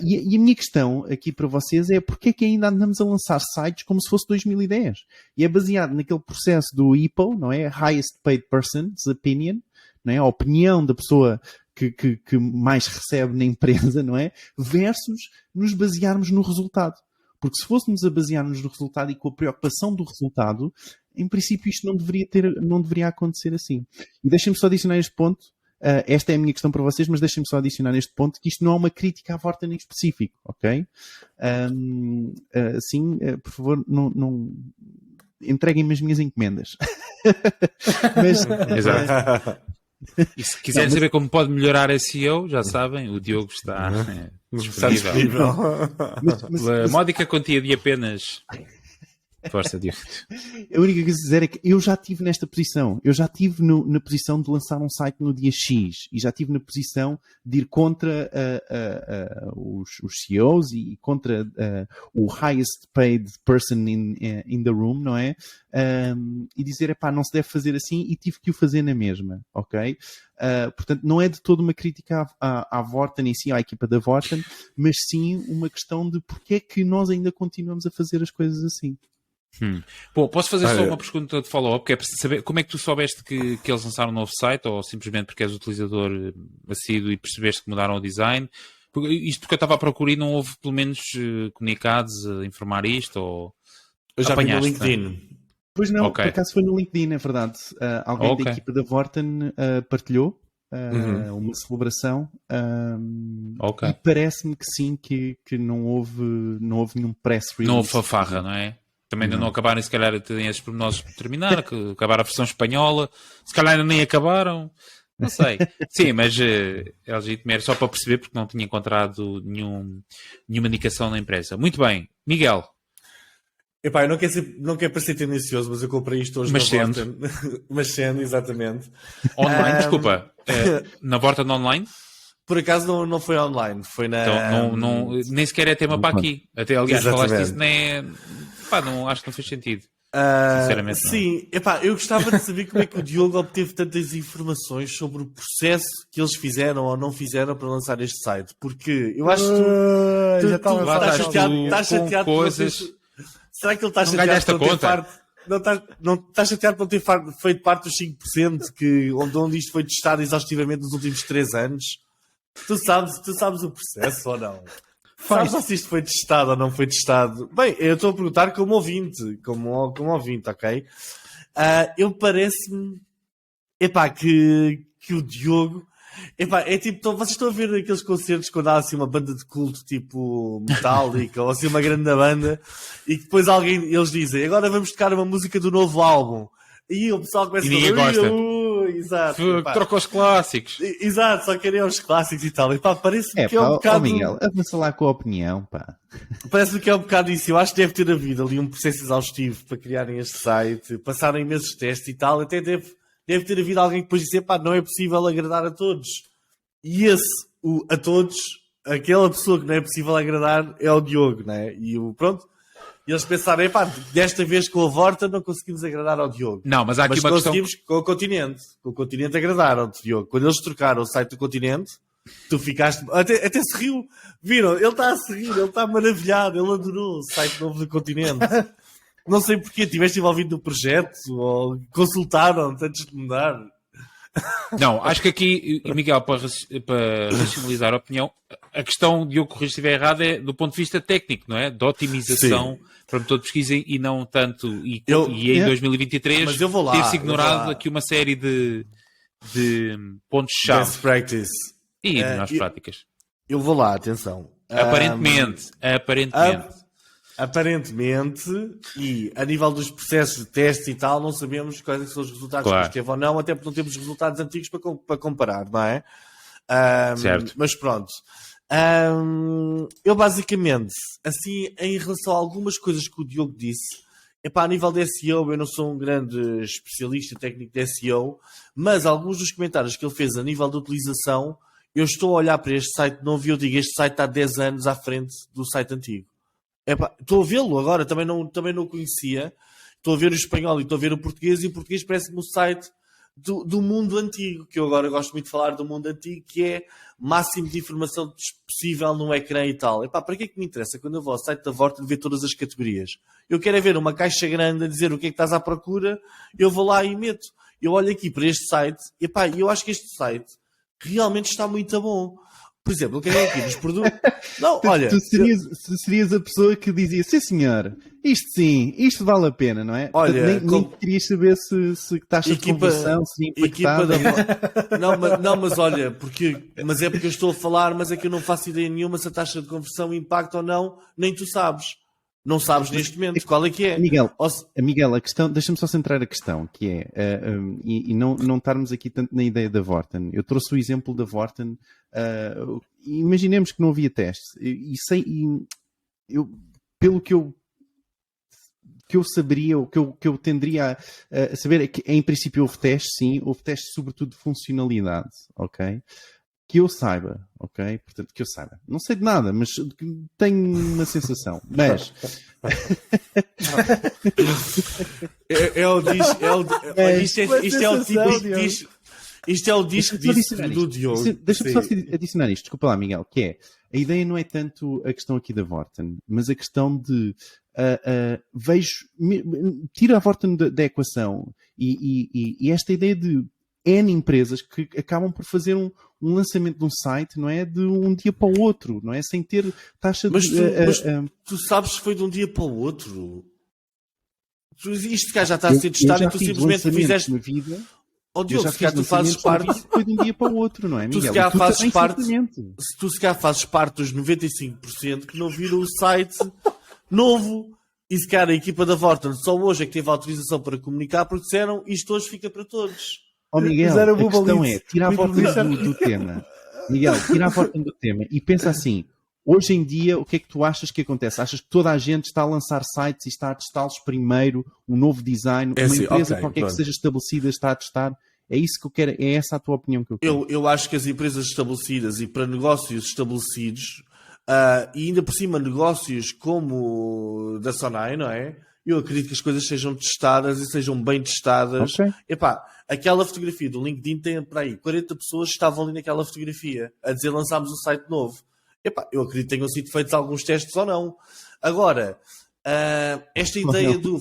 E a minha questão aqui para vocês é porque é que ainda andamos a lançar sites como se fosse 2010? E é baseado naquele processo do HIPPO, não é? Highest Paid Person's Opinion, não é? A opinião da pessoa que mais recebe na empresa, não é? Versus nos basearmos no resultado. Porque se fôssemos a basear-nos no resultado e com a preocupação do resultado, em princípio isto não deveria acontecer assim. E deixem-me só adicionar este ponto. Esta é a minha questão para vocês, mas deixem-me só adicionar este ponto, que isto não é uma crítica à Vorten em específico, ok? Assim, por favor, não entreguem-me as minhas encomendas. Mas, Exato. E se quiserem saber como pode melhorar a SEO, já sabem, o Diogo está disponível. A módica quantia de apenas... Força, Diogo. A única coisa a dizer é que eu já estive nesta posição. Eu já estive na posição de lançar um site no dia X e já estive na posição de ir contra os CEOs e contra o highest paid person in the room, não é? E dizer, epá, não se deve fazer assim, e tive que o fazer na mesma, ok? Portanto, não é de toda uma crítica à Vorten em si, à equipa da Vorten, mas sim uma questão de porque é que nós ainda continuamos a fazer as coisas assim. Bom, posso fazer só uma pergunta de follow-up, que é para saber como é que tu soubeste que eles lançaram um novo site, ou simplesmente porque és utilizador assíduo e percebeste que mudaram o design? Isto que eu estava a procurar e não houve pelo menos comunicados a informar isto ou Eu já vi no apanhaste, LinkedIn. Pois não, Ok. por acaso foi no LinkedIn, é verdade. Alguém Ok. da equipa da Vorten partilhou Uhum. uma celebração Ok. e parece-me que sim, que não houve nenhum press release. Não houve fanfarra, não é? Também ainda não acabaram, e se calhar têm esses pormenores por terminar, que acabar a versão espanhola, se calhar ainda nem acabaram, não sei. Sim, mas é legítimo, era só para perceber porque não tinha encontrado nenhuma indicação na empresa. Muito bem, Miguel, Epá, eu não quero parecer tendencioso, mas eu comprei isto hoje Mas na sendo. Vorten. Mas sendo, exatamente. online, desculpa, na Vorten online, Por acaso não foi online, foi na... então nem sequer é tema Não para conta. aqui. Até, aliás, Exatamente. falaste disso, pá, não, acho que não fez sentido. Sinceramente, não. Sim, epá, eu gostava de saber como é que o Diogo obteve tantas informações sobre o processo que eles fizeram ou não fizeram para lançar este site, porque eu acho que tu Já estava estás a falar chateado, tu estás com chateado por não coisas- teres- Será que ele está Não chateado ganhaste por a não ter conta? não estás chateado por não ter feito parte dos 5% onde isto foi testado exaustivamente nos últimos 3 anos? Tu sabes o processo ou não? Sabes se isto foi testado ou não foi testado? Bem, eu estou a perguntar como ouvinte, ok? Eu parece-me, epá, que o Diogo, epá, é tipo, vocês estão a ver aqueles concertos quando há assim uma banda de culto tipo Metallica ou assim uma grande banda e que depois eles dizem, agora vamos tocar uma música do novo álbum. E o pessoal começa E ninguém a gosta. exato. Epá. Troca os clássicos. Exato, só querem os clássicos e tal. E pá, parece-me que é Pá, um bocado. Miguel, avança lá com a opinião, pá. Parece-me que é um bocado isso. Eu acho que deve ter havido ali um processo exaustivo para criarem este site, passaram imensos testes e tal. Até deve ter havido alguém que depois disse: pá, não é possível agradar a todos. E a todos, aquela pessoa que não é possível agradar é o Diogo, né? E pronto. E eles pensaram: pá, desta vez com a Vorta não conseguimos agradar ao Diogo. Não, mas há aqui Mas uma questão. conseguimos com o Continente. Com o Continente agradaram-te, Diogo. Quando eles trocaram o site do Continente, tu ficaste... Até se riu. Viram? Ele está a se rir. Ele está maravilhado. Ele adorou o site novo do Continente. Não sei porquê. Estiveste envolvido no projeto ou consultaram-te antes de mudar. Não, acho que aqui, e Miguel, para racionalizar a opinião, a questão de eu corrigir se estiver errado é do ponto de vista técnico, não é? De otimização para motor de pesquisa e não tanto. E em 2023 Mas eu vou lá, ter-se eu ignorado vou lá. aqui uma série de pontos-chave Best practice. e melhores práticas. Eu vou lá, atenção. Aparentemente. Aparentemente, e a nível dos processos de teste e tal, não sabemos quais é que são os resultados Claro. que esteve ou não, até porque não temos resultados antigos para comparar, não é? Certo. Mas pronto. Eu basicamente, assim, em relação a algumas coisas que o Diogo disse, epá, a nível de SEO, eu não sou um grande especialista técnico de SEO, mas alguns dos comentários que ele fez a nível de utilização, eu estou a olhar para este site novo e eu digo, este site está 10 anos à frente do site antigo. Epá, estou a vê-lo agora, também não o conhecia. Estou a ver o espanhol e estou a ver o português, e o português parece-me o site do mundo antigo, que eu agora gosto muito de falar do mundo antigo, que é máximo de informação possível no ecrã e tal. Epá, para que é que me interessa quando eu vou ao site da Vorten ver todas as categorias? Eu quero é ver uma caixa grande a dizer o que é que estás à procura, eu vou lá e meto. Eu olho aqui para este site, epá, eu acho que este site realmente está muito bom. Por exemplo, eu quero aqui nos produtos... Não, olha... Tu serias a pessoa que dizia, sim senhor, isto sim, isto vale a pena, não é? Olha, Portanto, nem querias saber se taxa de conversão, se equipa impactava. não, mas olha, mas é porque eu estou a falar, mas é que eu não faço ideia nenhuma se a taxa de conversão impacta ou não, nem tu sabes. Não sabes neste momento qual é que é. Miguel, a questão, deixa-me só centrar a questão, que é, e não estarmos aqui tanto na ideia da Vorten. Eu trouxe o exemplo da Vorten, imaginemos que não havia testes, pelo que eu saberia, o que eu tenderia a saber é que em princípio houve testes, sim, houve testes sobretudo de funcionalidade, ok? Que eu saiba, ok? Portanto, que eu saiba. Não sei de nada, mas tenho uma sensação. Mas... Isto é o disco do Diogo. Deixa-me só adicionar isto, desculpa lá, Miguel, que é, a ideia não é tanto a questão aqui da Vorten, mas a questão de tira a Vorten da equação e esta ideia de N empresas que acabam por fazer um lançamento de um site, não é? De um dia para o outro, não é? Sem ter taxa Mas de... tu sabes se foi de um dia para o outro. Isto cá já está a ser testado e tu simplesmente fizeste... na vida. Oh, Diogo, se calhar tu fazes parte... Foi de um dia para o outro, não é, Tu Miguel? se calhar fazes parte... certamente. Se tu se calhar fazes parte dos 95% que não viram o site novo. E se calhar a equipa da Vorten só hoje é que teve autorização para comunicar porque disseram isto hoje fica para todos. Oh, Miguel, Fizeram a questão bubalice. é, tira a Vorten do tema. Miguel, tira a Vorten do tema e pensa assim, hoje em dia, o que é que tu achas que acontece? Achas que toda a gente está a lançar sites e está a testá-los primeiro, um novo design, uma assim, empresa ok, qualquer pronto. que seja estabelecida está a testar? É isso que eu quero, é essa a tua opinião que eu quero. Eu acho que as empresas estabelecidas e para negócios estabelecidos, e ainda por cima negócios como da Sonai, não é? Eu acredito que as coisas sejam testadas e sejam bem testadas. Ok. Epá, aquela fotografia do LinkedIn tem para aí 40 pessoas que estavam ali naquela fotografia a dizer lançámos um site novo. Epá, eu acredito que tenham sido feitos alguns testes ou não. Agora, esta ideia do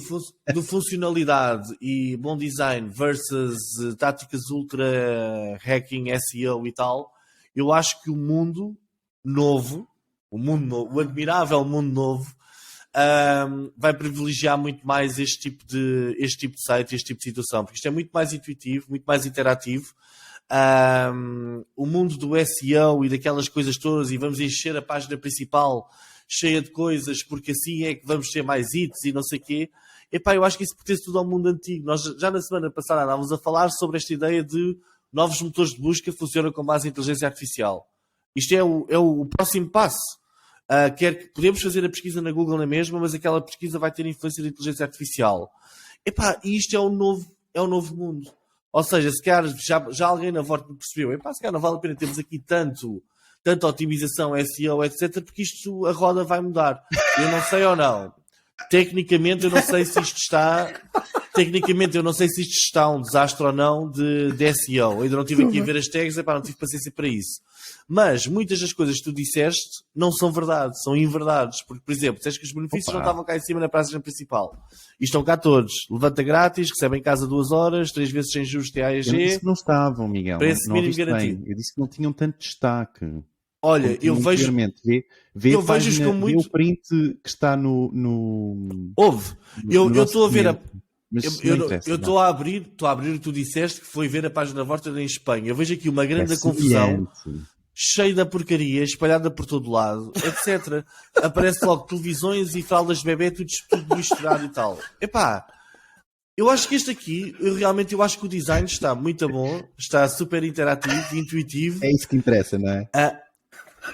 funcionalidade e bom design versus táticas ultra hacking, SEO e tal, eu acho que o mundo novo, o admirável mundo novo, vai privilegiar muito mais este tipo de site, este tipo de situação, porque isto é muito mais intuitivo, muito mais interativo. O mundo do SEO e daquelas coisas todas, e vamos encher a página principal cheia de coisas, porque assim é que vamos ter mais hits e não sei o quê. Epá, eu acho que isso pertence tudo ao mundo antigo. Nós já na semana passada andávamos a falar sobre esta ideia de novos motores de busca funcionam com base em inteligência artificial. Isto é o próximo passo. Podemos fazer a pesquisa na Google na mesma, mas aquela pesquisa vai ter influência da inteligência artificial. Epá, e isto é o novo mundo. Ou seja, se calhar já alguém na Vorten percebeu, epá, se calhar não vale a pena termos aqui tanta otimização, SEO, etc, porque a roda vai mudar. Eu não sei ou não. Tecnicamente eu não sei se isto está um desastre ou não de SEO. Eu ainda não estive aqui a ver as tags, epá, não tive paciência para isso. Mas muitas das coisas que tu disseste não são verdade, são inverdades. Porque, por exemplo, disseste que os benefícios não estavam cá em cima na página principal. E estão cá todos. Levanta grátis, recebe em casa 2 horas, 3 vezes sem juros TAEG. Eu disse que não estavam, Miguel. Preço Não mínimo ouviste garantido. bem. Eu disse que não tinham tanto destaque. Olha, eu vejo... Vê eu vejo-os com muito... o print que está no Houve. Eu estou a ver a... Eu estou a abrir o que tu disseste, que foi ver a página da Vorten em Espanha. Eu vejo aqui uma grande confusão, cheia de porcaria, espalhada por todo lado, etc. Aparece logo televisões e fraldas de bebê, tudo misturado e tal. Epá, eu acho que este aqui, eu acho que o design está muito bom, está super interativo, intuitivo. É isso que interessa, não é?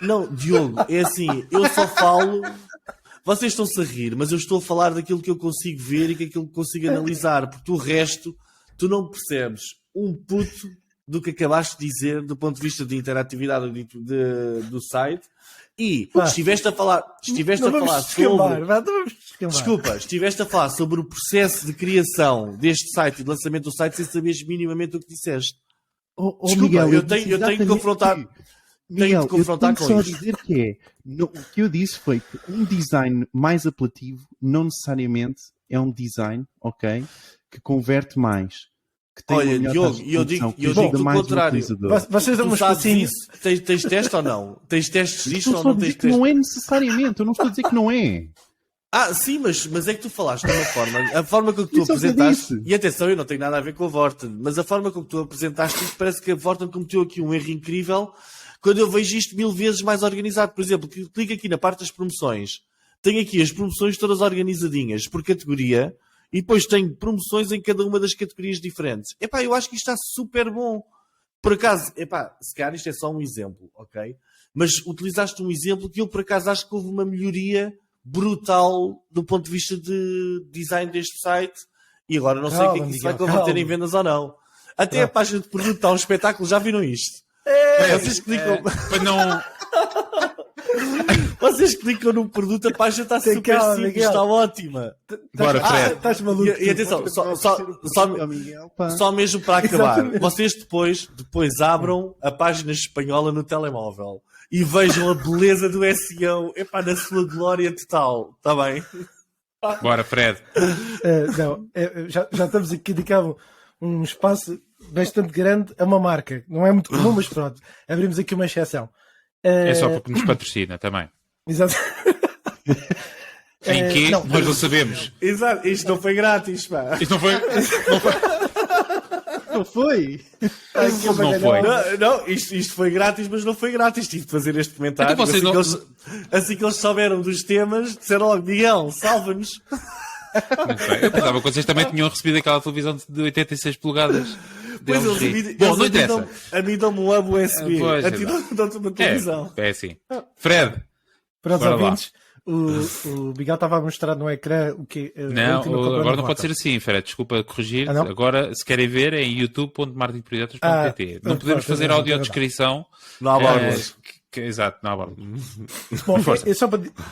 Não, Diogo, é assim, eu só falo... Vocês estão-se a rir, mas eu estou a falar daquilo que eu consigo ver e daquilo que consigo analisar, porque o resto, tu não percebes um puto do que acabaste de dizer do ponto de vista de interatividade do site. E estiveste a falar sobre o processo de criação deste site e de lançamento do site sem saberes minimamente o que disseste. Desculpa, Miguel, eu tenho que confrontar... Miguel, tenho de confrontar com só isto. Dizer que o que eu disse foi que um design mais apelativo não necessariamente é um design, ok, que converte mais. Que tem Olha, uma Diogo, taxa de eu digo conversão, que o mais contrário. utilizador. Vocês dão Tu umas sabes patinhas. isso? Tens teste ou não? Tens testes disto Estou ou só a não tens dizer que testes? não é necessariamente. Eu não estou a dizer que não é. Sim, mas é que tu falaste de uma forma. A forma com que tu Isso é o que eu apresentaste. disse. E atenção, eu não tenho nada a ver com a Vorten, mas a forma com que tu apresentaste isto parece que a Vorten cometeu aqui um erro incrível quando eu vejo isto 1000 vezes mais organizado. Por exemplo, clica aqui na parte das promoções. Tenho aqui as promoções todas organizadinhas por categoria e depois tenho promoções em cada uma das categorias diferentes. Epá, eu acho que isto está super bom. Por acaso, epá, se calhar isto é só um exemplo, ok? Mas utilizaste um exemplo que eu por acaso acho que houve uma melhoria brutal do ponto de vista de design deste site e agora não sei o que é que isso vai converter em vendas ou não. Até a página de produto está um espetáculo, já viram isto? Vocês clicam... Vocês clicam num produto, a página está super simples, está ótima. Bora, Fred. Estás maluco. E atenção, só mesmo para acabar, Exatamente. vocês depois abram a página espanhola no telemóvel e vejam a beleza do SEO, epá, na sua glória total, está bem? Bora, Fred. Já estamos aqui a dedicar um espaço bastante grande a uma marca. Não é muito comum, mas pronto, abrimos aqui uma exceção. É só porque nos patrocina também. Exato. Em que não, nós não sabemos. Exato, isto não foi grátis, pá. Isto não foi. Não foi? Não foi. Não, isto foi grátis, mas não foi grátis. Tive de fazer este comentário. Então vocês Assim que eles souberam dos temas, disseram logo: Miguel, salva-nos. Muito bem. Eu pensava que vocês também tinham recebido aquela televisão de 86 polegadas. Pois Bom, não interessa. a mim dão-me um hub USB. Pois, A ti dão-te uma televisão. É assim. Fred. Para os Bora lá. ouvintes, o Miguel estava a mostrar no ecrã o que Não, agora não pode ser assim, Fred. Desculpa corrigir. Ah, não? Agora, se querem ver, é em youtube.martinperiodatas.pt. Não podemos fazer verdade, audiodescrição. Não há bordas. Exato, não há bordas. Bom,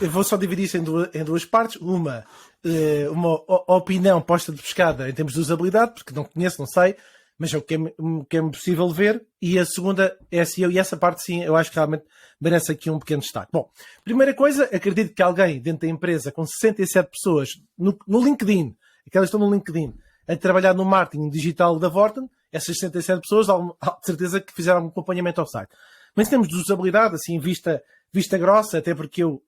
eu vou só dividir isso em duas partes. Uma opinião posta de pescada em termos de usabilidade, porque não conheço, não sei, mas é o que é possível ver. E a segunda é SEO, e essa parte sim, eu acho que realmente merece aqui um pequeno destaque. Bom, primeira coisa, acredito que alguém dentro da empresa com 67 pessoas no LinkedIn, aquelas que estão no LinkedIn, a trabalhar no marketing digital da Vorten, essas 67 pessoas, há de certeza que fizeram um acompanhamento ao site. Mas em termos de usabilidade, assim, vista grossa, até porque eu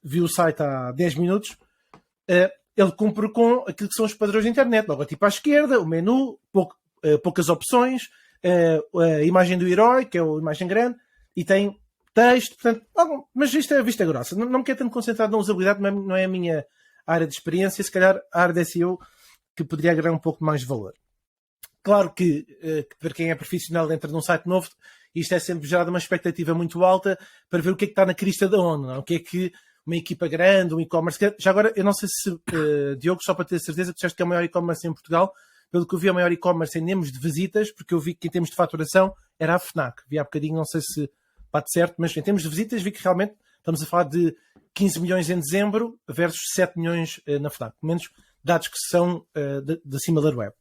vi o site há 10 minutos, ele cumpre com aquilo que são os padrões da internet. Logotipo à esquerda, o menu, poucas opções, a imagem do herói, que é a imagem grande, e tem texto, portanto, mas isto é a vista grossa. Não me quero tanto concentrar na usabilidade, não é a minha área de experiência, se calhar a área de SEO que poderia agregar um pouco mais de valor. Claro que para quem é profissional entra num site novo, isto é sempre gerado uma expectativa muito alta para ver o que é que está na crista da onda, não é? O que é que uma equipa grande, um e-commerce... Já agora, eu não sei se, Diogo, só para ter certeza, que disseste que é o maior e-commerce em Portugal. Pelo que eu vi, é o maior e-commerce em termos de visitas, porque eu vi que em termos de faturação era a FNAC. Vi há bocadinho, não sei se bate certo, mas em termos de visitas vi que realmente estamos a falar de 15 milhões em dezembro versus 7 milhões na FNAC. Pelo menos dados que são da SimilarWeb.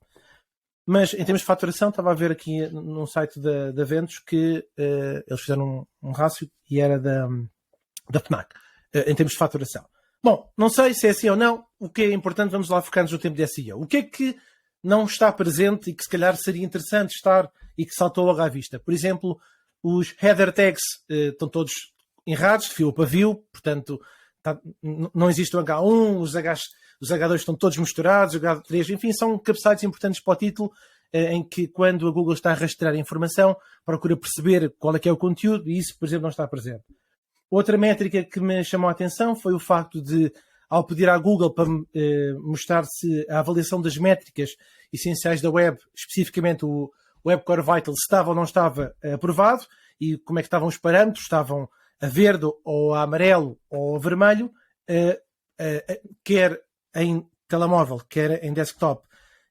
Mas em termos de faturação, estava a ver aqui num site da Ventos que eles fizeram um rácio e era da FNAC, em termos de faturação. Bom, não sei se é assim ou não. O que é importante, vamos lá focar-nos no tempo de SEO. O que é que não está presente e que se calhar seria interessante estar e que saltou logo à vista? Por exemplo, os header tags estão todos errados, de fio a pavio, portanto não existe o H1, os H2 estão todos misturados, o H3, enfim, são cabeçalhos importantes para o título, em que quando a Google está a rastrear a informação, procura perceber qual é que é o conteúdo, e isso, por exemplo, não está presente. Outra métrica que me chamou a atenção foi o facto de, ao pedir à Google para mostrar-se a avaliação das métricas essenciais da web, especificamente o Web Core Vital, se estava ou não estava aprovado, e como é que estavam os parâmetros, estavam a verde ou a amarelo ou a vermelho, quer em telemóvel, quer em desktop,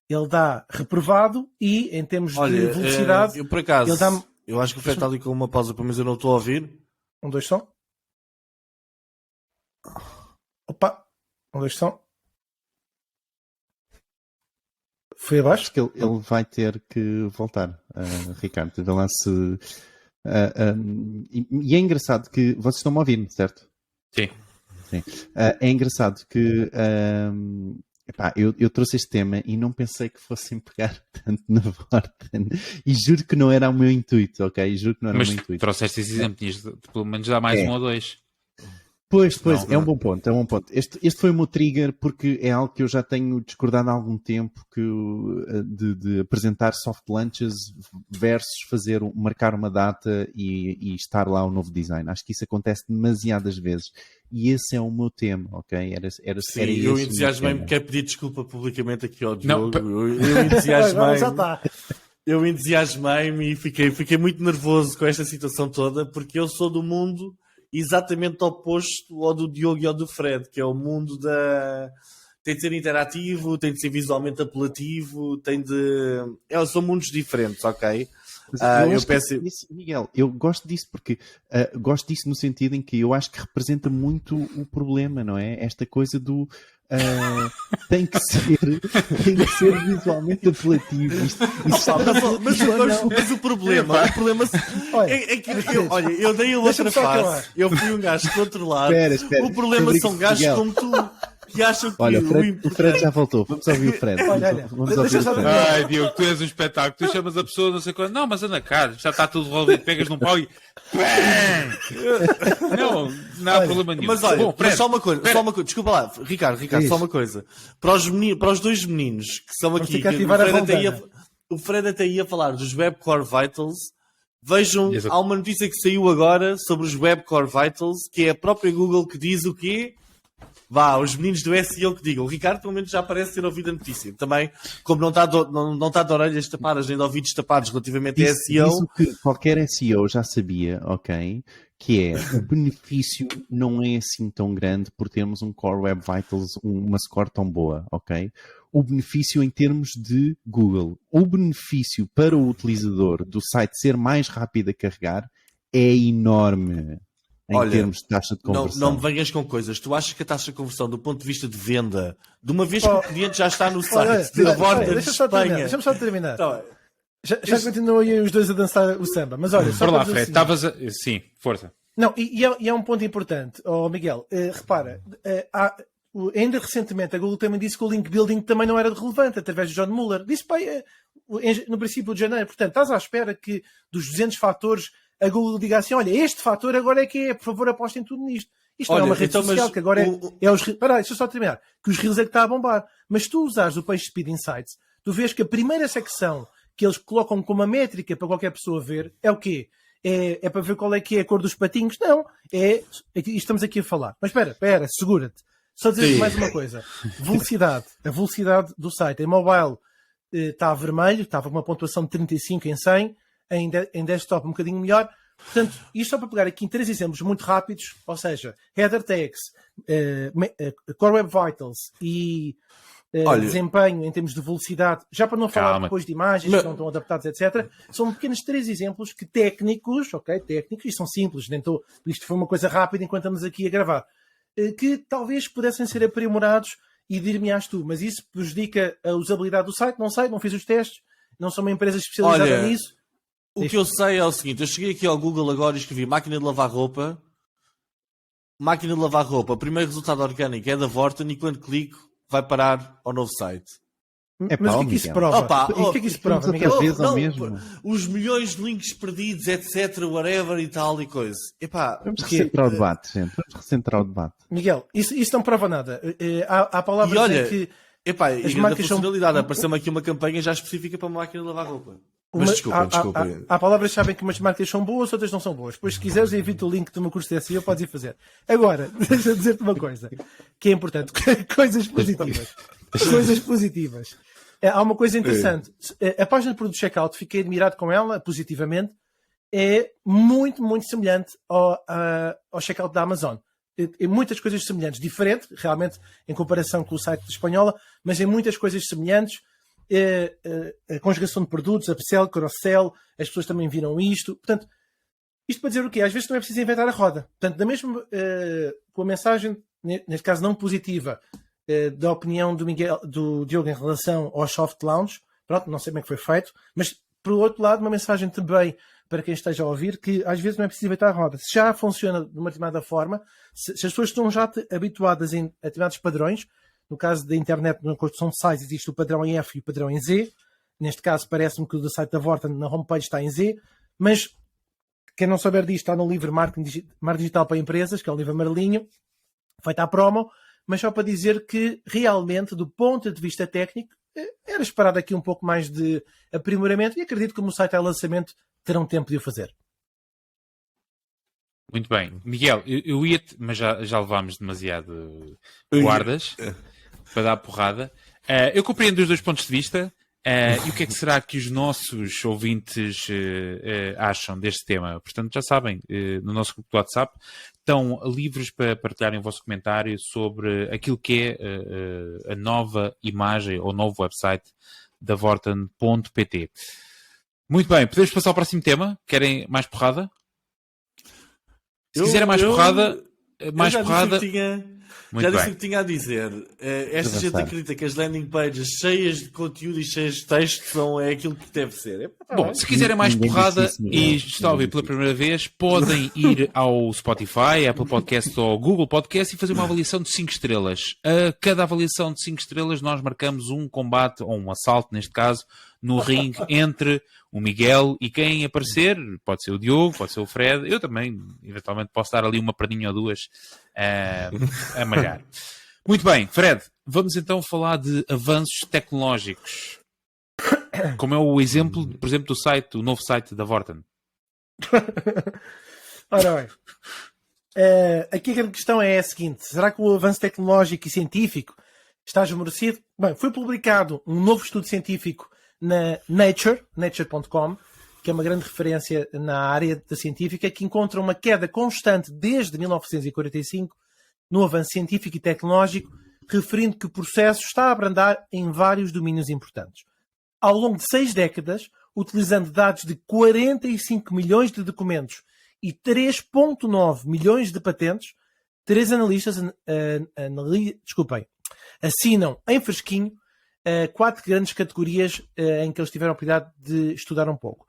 ele dá reprovado, e em termos de velocidade... eu, por acaso, ele dá... eu acho que o Fred está ali com uma pausa, mas eu não estou a ouvir. 1, 2, som. Opa, 1, 2, som. Foi abaixo? Acho que ele vai ter que voltar, Ricardo. Vê lá se... e é engraçado que... Vocês estão-me a ouvir, certo? Sim. Sim. É engraçado que... epá, eu trouxe este tema e não pensei que fossem pegar tanto na Vorten. E juro que não era o meu intuito, ok? Juro que não era Mas o meu intuito. trouxeste esse exemplo, tinhas de pelo menos dar mais um ou dois. Pois, Não, é um bom ponto, é um bom ponto. Este foi o meu trigger porque é algo que eu já tenho discordado há algum tempo, de apresentar soft launches versus marcar uma data e estar lá o novo design. Acho que isso acontece demasiadas vezes. E esse é o meu tema, ok? Sim, eu entusiasmei-me, quero pedir desculpa publicamente aqui ao Diogo. Eu entusiasmei-me. Já está. Eu entusiasmei-me e fiquei muito nervoso com esta situação toda, porque eu sou do mundo exatamente oposto ao do Diogo e ao do Fred, que é o mundo tem de ser interativo, tem de ser visualmente apelativo, são mundos diferentes, ok? Miguel, eu gosto disso porque gosto disso no sentido em que eu acho que representa muito o problema, não é? Esta coisa do tem que ser visualmente apelativo. Mas o problema é que eu dei a outra face. Eu fui um gajo controlado. Espera, o problema são gajos Miguel. como tu. que acham que Olha, o Fred já voltou. Vamos ouvir o Fred. Olha, Vamos ouvir o Fred. Ai, Diogo, tu és um espetáculo. Tu chamas a pessoa, não sei quando. Não, mas anda cá, já está tudo resolvido. Pegas num pau e. Não há problema nenhum. Mas olha, Bom, Fred, mas só uma coisa, desculpa lá, Ricardo, só uma coisa. Para os dois meninos que são aqui, ter que ativar a o Fred até ia falar dos Web Core Vitals. Vejam, Exato. há uma notícia que saiu agora sobre os Web Core Vitals, que é a própria Google que diz o quê? Vá, os meninos do SEO que digam. O Ricardo, pelo menos, já parece ter ouvido a notícia. Também, como não está de orelhas tapadas, nem de ouvidos tapados relativamente a SEO. Isso que qualquer SEO já sabia, ok? Que é, o benefício não é assim tão grande por termos um Core Web Vitals, uma score tão boa, ok? O benefício em termos de Google, o benefício para o utilizador do site ser mais rápido a carregar é enorme. Em termos de taxa de conversão. Não me venhas com coisas. Tu achas que a taxa de conversão, do ponto de vista de venda, de uma vez que o cliente já está no site, da Vorta de Espanha... Deixa-me só terminar. Então, Já continuam aí os dois a dançar o samba, mas olha... Bora lá, Fred, estavas a... Sim, força. Não, e é um ponto importante, Miguel. Repara, ainda recentemente a Google também disse que o link building também não era relevante, através de John Mueller. Disse no princípio de janeiro. Portanto, estás à espera que dos 200 fatores a Google diga assim, olha, este fator agora é que é, por favor apostem tudo nisto. Isto não é uma rede social, que agora é os... Espera aí, deixa eu só terminar. Que os Reels é que está a bombar. Mas se tu usares o PageSpeed Insights, tu vês que a primeira secção que eles colocam como uma métrica para qualquer pessoa ver é o quê? É para ver qual é que é a cor dos patinhos? Não. Estamos aqui a falar. Mas espera, segura-te. Só dizer mais uma coisa. Velocidade. A velocidade do site. Em mobile está vermelho, estava com uma pontuação de 35 em 100. Em desktop um bocadinho melhor. Portanto, isto só para pegar aqui em 3 exemplos muito rápidos, ou seja, Header Tags, Core Web Vitals e desempenho em termos de velocidade, já para não falar depois de imagens que não estão adaptadas, etc. São pequenos 3 exemplos que técnicos, e são simples, isto foi uma coisa rápida enquanto estamos aqui a gravar, que talvez pudessem ser aprimorados e dir-me-ás tu, mas isso prejudica a usabilidade do site, não sei, não fiz os testes, não sou uma empresa especializada nisso. O que eu sei é o seguinte, eu cheguei aqui ao Google agora e escrevi máquina de lavar roupa, o primeiro resultado orgânico é da Vorten e quando clico vai parar ao novo site. Mas o que é que isso prova? O que é que isso prova, Miguel? Os milhões de links perdidos, etc, whatever e tal e coisa. Vamos recentrar o debate, gente. Vamos recentrar o debate. Miguel, isso não prova nada. Há palavras e olha, que... as marcas funcionalidade, apareceu-me aqui uma campanha já específica para uma máquina de lavar roupa. Mas desculpa. Há palavras que sabem que umas marcas são boas, outras não são boas. Depois, se quiseres, evita o link do meu curso de SEO, podes ir fazer. Agora, deixa-me dizer-te uma coisa que é importante. Coisas positivas. Há uma coisa interessante. A página de produto checkout, fiquei admirado com ela, positivamente, é muito, muito semelhante ao checkout da Amazon. Em muitas coisas semelhantes. Diferente, realmente, em comparação com o site de espanhola, mas em muitas coisas semelhantes. A conjugação de produtos, upsell, cross-sell, as pessoas também viram isto. Portanto, isto para dizer o quê? Às vezes não é preciso inventar a roda. Portanto, da mesma, com a mensagem, neste caso não positiva, da opinião do Diogo em relação ao soft launch, pronto, não sei como é que foi feito, mas por outro lado, uma mensagem também para quem esteja a ouvir, que às vezes não é preciso inventar a roda. Se já funciona de uma determinada forma, se as pessoas estão já habituadas a determinados padrões. No caso da internet, na construção de sites, existe o padrão em F e o padrão em Z. Neste caso, parece-me que o do site da Vorten na homepage está em Z. Mas quem não souber disto, está no livro Marketing Digital para Empresas, que é um livro amarelinho, feito à promo. Mas só para dizer que, realmente, do ponto de vista técnico, era esperado aqui um pouco mais de aprimoramento. E acredito que, como o site é lançamento, terão tempo de o fazer. Muito bem. Miguel, eu ia-te... Mas já levámos demasiado guardas para dar porrada. Eu compreendo os dois pontos de vista. E o que é que será que os nossos ouvintes acham deste tema? Portanto, já sabem, no nosso grupo do WhatsApp, estão livres para partilharem o vosso comentário sobre aquilo que é a nova imagem ou novo website da Vorten.pt. Muito bem, podemos passar ao próximo tema? Querem mais porrada? Se quiserem mais porrada... Muito Já disse bem. o que tinha a dizer. Esta gente avançar. acredita que as landing pages cheias de conteúdo e cheias de texto é aquilo que deve ser. Bom, se quiserem mais Ninguém porrada disse isso, e Miguel. está a ouvir Ninguém pela disse primeira vez, podem ir ao Spotify, Apple Podcast ou Google Podcast e fazer uma avaliação de 5 estrelas. A cada avaliação de 5 estrelas nós marcamos um combate, ou um assalto neste caso, no ringue entre o Miguel e quem aparecer. Pode ser o Diogo, pode ser o Fred. Eu também, eventualmente, posso dar ali uma perninha ou duas a malhar. Muito bem, Fred, vamos então falar de avanços tecnológicos. Como é o exemplo, por exemplo, do site, do novo site da Vorten. Ora bem, aqui a grande questão é a seguinte: será que o avanço tecnológico e científico está esmorecido? Bem, foi publicado um novo estudo científico na Nature.com, que é uma grande referência na área da científica, que encontra uma queda constante desde 1945 no avanço científico e tecnológico, referindo que o processo está a abrandar em vários domínios importantes. Ao longo de 6 décadas, utilizando dados de 45 milhões de documentos e 3,9 milhões de patentes, 3 analistas assinam em fresquinho 4 grandes categorias em que eles tiveram a oportunidade de estudar um pouco.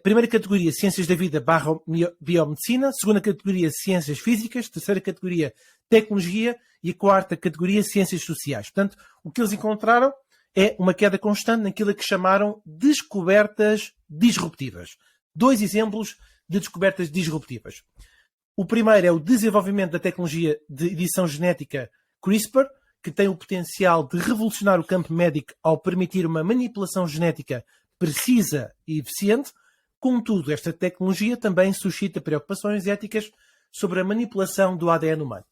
Primeira categoria, Ciências da Vida / Biomedicina. Segunda categoria, Ciências Físicas. Terceira categoria, Tecnologia. E a quarta categoria, Ciências Sociais. Portanto, o que eles encontraram é uma queda constante naquilo que chamaram descobertas disruptivas. 2 exemplos de descobertas disruptivas. O primeiro é o desenvolvimento da tecnologia de edição genética CRISPR, que tem o potencial de revolucionar o campo médico ao permitir uma manipulação genética precisa e eficiente. Contudo, esta tecnologia também suscita preocupações éticas sobre a manipulação do ADN humano.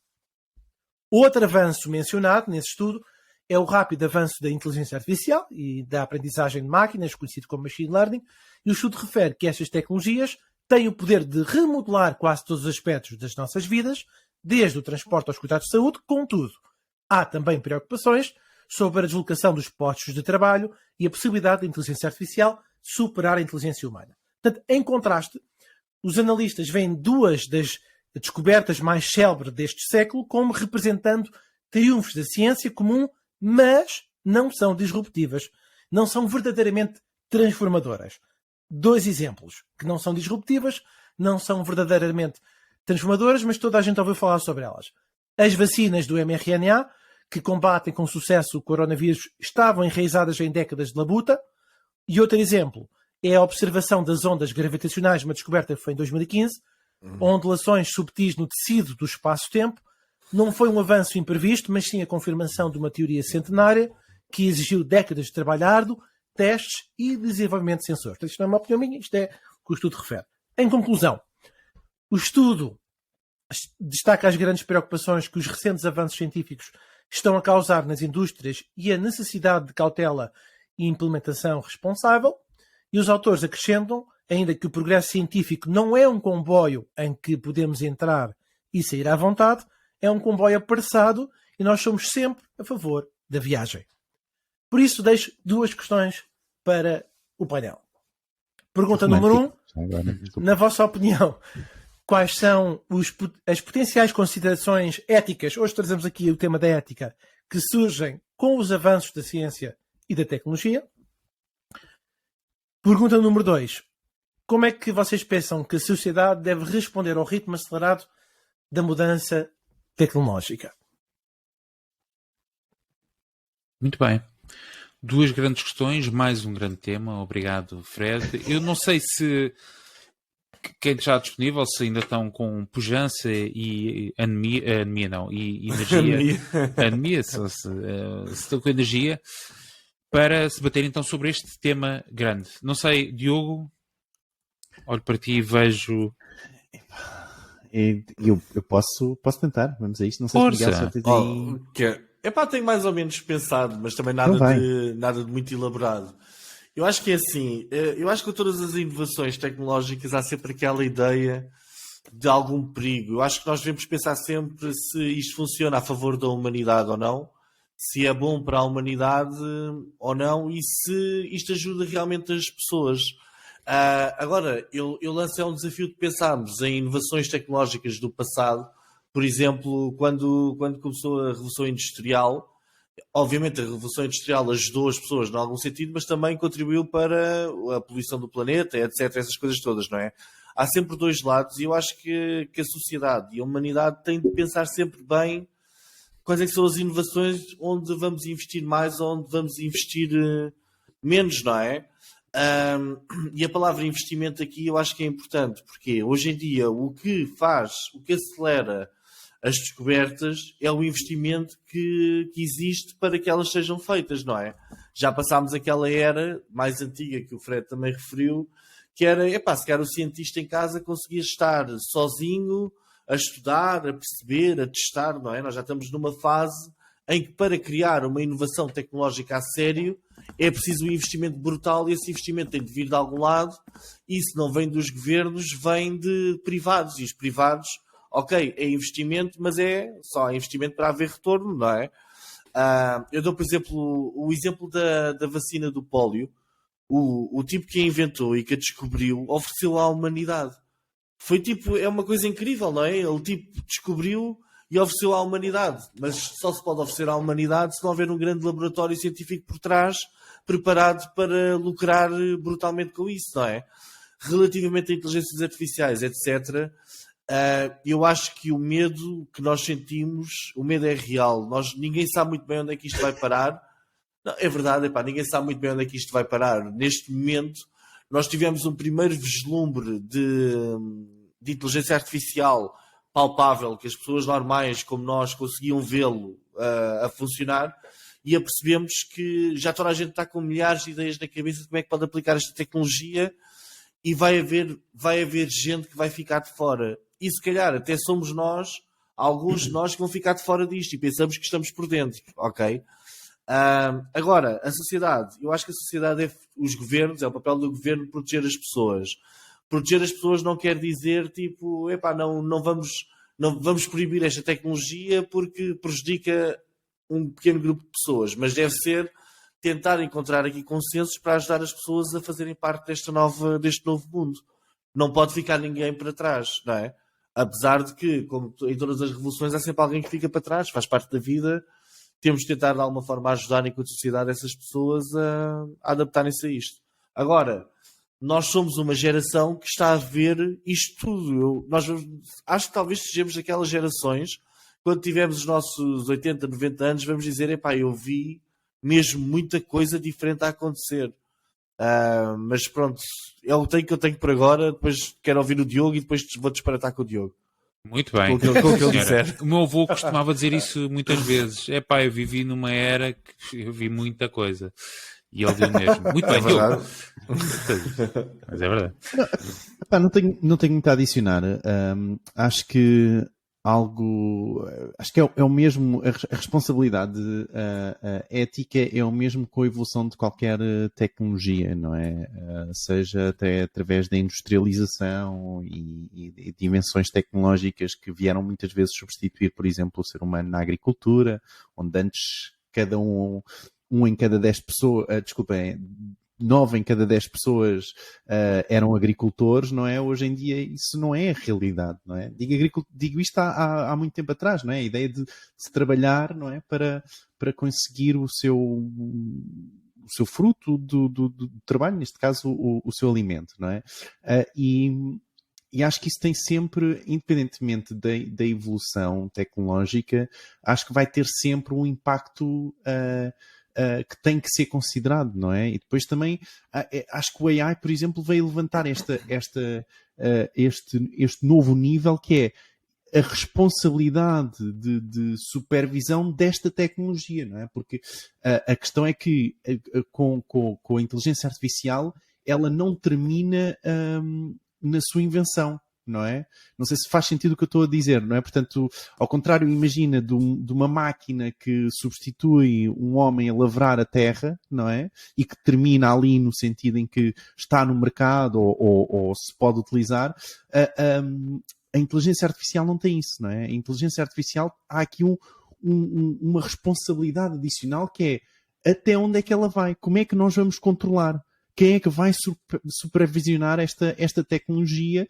Outro avanço mencionado nesse estudo é o rápido avanço da inteligência artificial e da aprendizagem de máquinas, conhecido como machine learning, e o estudo refere que estas tecnologias têm o poder de remodelar quase todos os aspectos das nossas vidas, desde o transporte aos cuidados de saúde. Contudo, há também preocupações sobre a deslocação dos postos de trabalho e a possibilidade da inteligência artificial superar a inteligência humana. Portanto, em contraste, os analistas veem 2 das descobertas mais célebres deste século como representando triunfos da ciência comum, mas não são disruptivas, não são verdadeiramente transformadoras. 2 exemplos que não são disruptivas, não são verdadeiramente transformadoras, mas toda a gente ouviu falar sobre elas. As vacinas do mRNA, que combatem com sucesso o coronavírus, estavam enraizadas em décadas de labuta. E outro exemplo é a observação das ondas gravitacionais, uma descoberta que foi em 2015, ondulações subtis no tecido do espaço-tempo. Não foi um avanço imprevisto, mas sim a confirmação de uma teoria centenária que exigiu décadas de trabalho árduo, testes e desenvolvimento de sensores. Isto não é uma opinião minha, isto é o que o estudo refere. Em conclusão, o estudo destaca as grandes preocupações que os recentes avanços científicos estão a causar nas indústrias e a necessidade de cautela e implementação responsável. E os autores acrescentam, ainda que o progresso científico não é um comboio em que podemos entrar e sair à vontade, é um comboio apressado e nós somos sempre a favor da viagem. Por isso, deixo 2 questões para o painel. Pergunta número 1. Na vossa opinião, quais são as potenciais considerações éticas, hoje trazemos aqui o tema da ética, que surgem com os avanços da ciência e da tecnologia? Pergunta número 2. Como é que vocês pensam que a sociedade deve responder ao ritmo acelerado da mudança tecnológica? Muito bem. 2 grandes questões, mais um grande tema. Obrigado, Fred. Eu não sei se quem está disponível, se ainda estão com pujança e anemia não, e energia. Anemia, se estão com energia para se bater então sobre este tema grande. Não sei, Diogo, olho para ti e vejo... Eu posso tentar, vamos a isto. Não sei Força. se Miguel já tens aí... Epá, tenho mais ou menos pensado, mas também nada de muito elaborado. Eu acho que é assim, eu acho que com todas as inovações tecnológicas há sempre aquela ideia de algum perigo. Eu acho que nós devemos pensar sempre se isto funciona a favor da humanidade ou não, se é bom para a humanidade ou não e se isto ajuda realmente as pessoas. Agora, eu lancei um desafio de pensarmos em inovações tecnológicas do passado Por exemplo, quando começou a Revolução Industrial, obviamente a Revolução Industrial ajudou as pessoas em algum sentido, mas também contribuiu para a poluição do planeta, etc. Essas coisas todas, não é? Há sempre dois lados e eu acho que a sociedade e a humanidade têm de pensar sempre bem quais é que são as inovações onde vamos investir mais ou onde vamos investir menos, não é? E a palavra investimento aqui eu acho que é importante, porque hoje em dia o que acelera as descobertas é o investimento que existe para que elas sejam feitas, não é? Já passámos aquela era mais antiga que o Fred também referiu, que era, se calhar o cientista em casa conseguia estar sozinho a estudar, a perceber, a testar, não é? Nós já estamos numa fase em que para criar uma inovação tecnológica a sério é preciso um investimento brutal e esse investimento tem de vir de algum lado e se não vem dos governos, vem de privados e os privados, ok, é investimento, mas é só investimento para haver retorno, não é? Eu dou, por exemplo, o exemplo da vacina do pólio. O tipo que a inventou e que a descobriu ofereceu à humanidade. Foi tipo, é uma coisa incrível, não é? Ele tipo descobriu e ofereceu à humanidade, mas só se pode oferecer à humanidade se não houver um grande laboratório científico por trás preparado para lucrar brutalmente com isso, não é? Relativamente a inteligências artificiais, etc., eu acho que o medo que nós sentimos, o medo é real. Ninguém sabe muito bem onde é que isto vai parar. Não, é verdade, ninguém sabe muito bem onde é que isto vai parar. Neste momento, nós tivemos um primeiro vislumbre de inteligência artificial palpável, que as pessoas normais como nós conseguiam vê-lo a funcionar, e apercebemos que já toda a gente está com milhares de ideias na cabeça de como é que pode aplicar esta tecnologia e vai haver gente que vai ficar de fora. E se calhar até somos nós, alguns de nós, que vão ficar de fora disto e pensamos que estamos por dentro, ok? Agora, a sociedade, eu acho que a sociedade os governos, é o papel do governo proteger as pessoas. Proteger as pessoas não quer dizer tipo, não vamos proibir esta tecnologia porque prejudica um pequeno grupo de pessoas, mas deve ser tentar encontrar aqui consensos para ajudar as pessoas a fazerem parte deste novo mundo. Não pode ficar ninguém para trás, não é? Apesar de que, como em todas as revoluções, há sempre alguém que fica para trás, faz parte da vida. Temos de tentar de alguma forma ajudar enquanto sociedade essas pessoas a adaptarem-se a isto. Agora, nós somos uma geração que está a ver isto tudo. Acho que talvez sejamos aquelas gerações, quando tivermos os nossos 80, 90 anos, vamos dizer, eu vi mesmo muita coisa diferente a acontecer. Mas pronto, é o que eu tenho por agora. Depois quero ouvir o Diogo e depois vou disparatar com o Diogo. Muito bem. Com o que ele disser. O meu avô costumava dizer isso muitas vezes. Eu vivi numa era que eu vi muita coisa. E ele deu mesmo. Muito bem, Diogo. Mas é verdade. Não tenho muito a adicionar. Acho que é o mesmo, a responsabilidade ética é o mesmo com a evolução de qualquer tecnologia, não é? Seja até através da industrialização e dimensões tecnológicas que vieram muitas vezes substituir, por exemplo, o ser humano na agricultura, onde antes cada um em cada 10 pessoas, 9 em cada 10 pessoas eram agricultores, não é? Hoje em dia isso não é a realidade, não é? Digo isto há muito tempo atrás, não é? A ideia de se trabalhar, não é? Para conseguir o seu fruto do trabalho, neste caso o seu alimento, não é? E acho que isso tem sempre, independentemente da evolução tecnológica, acho que vai ter sempre um impacto que tem que ser considerado, não é? E depois também acho que o AI, por exemplo, veio levantar este novo nível, que é a responsabilidade de supervisão desta tecnologia, não é? Porque a questão é que com a inteligência artificial ela não termina na sua invenção, não é? Não sei se faz sentido o que eu estou a dizer, não é? Portanto, ao contrário, imagina de uma máquina que substitui um homem a lavrar a terra, não é? E que termina ali no sentido em que está no mercado ou se pode utilizar. A inteligência artificial não tem isso, não é? A inteligência artificial, há aqui uma responsabilidade adicional que é até onde é que ela vai? Como é que nós vamos controlar? Quem é que vai supervisionar esta tecnologia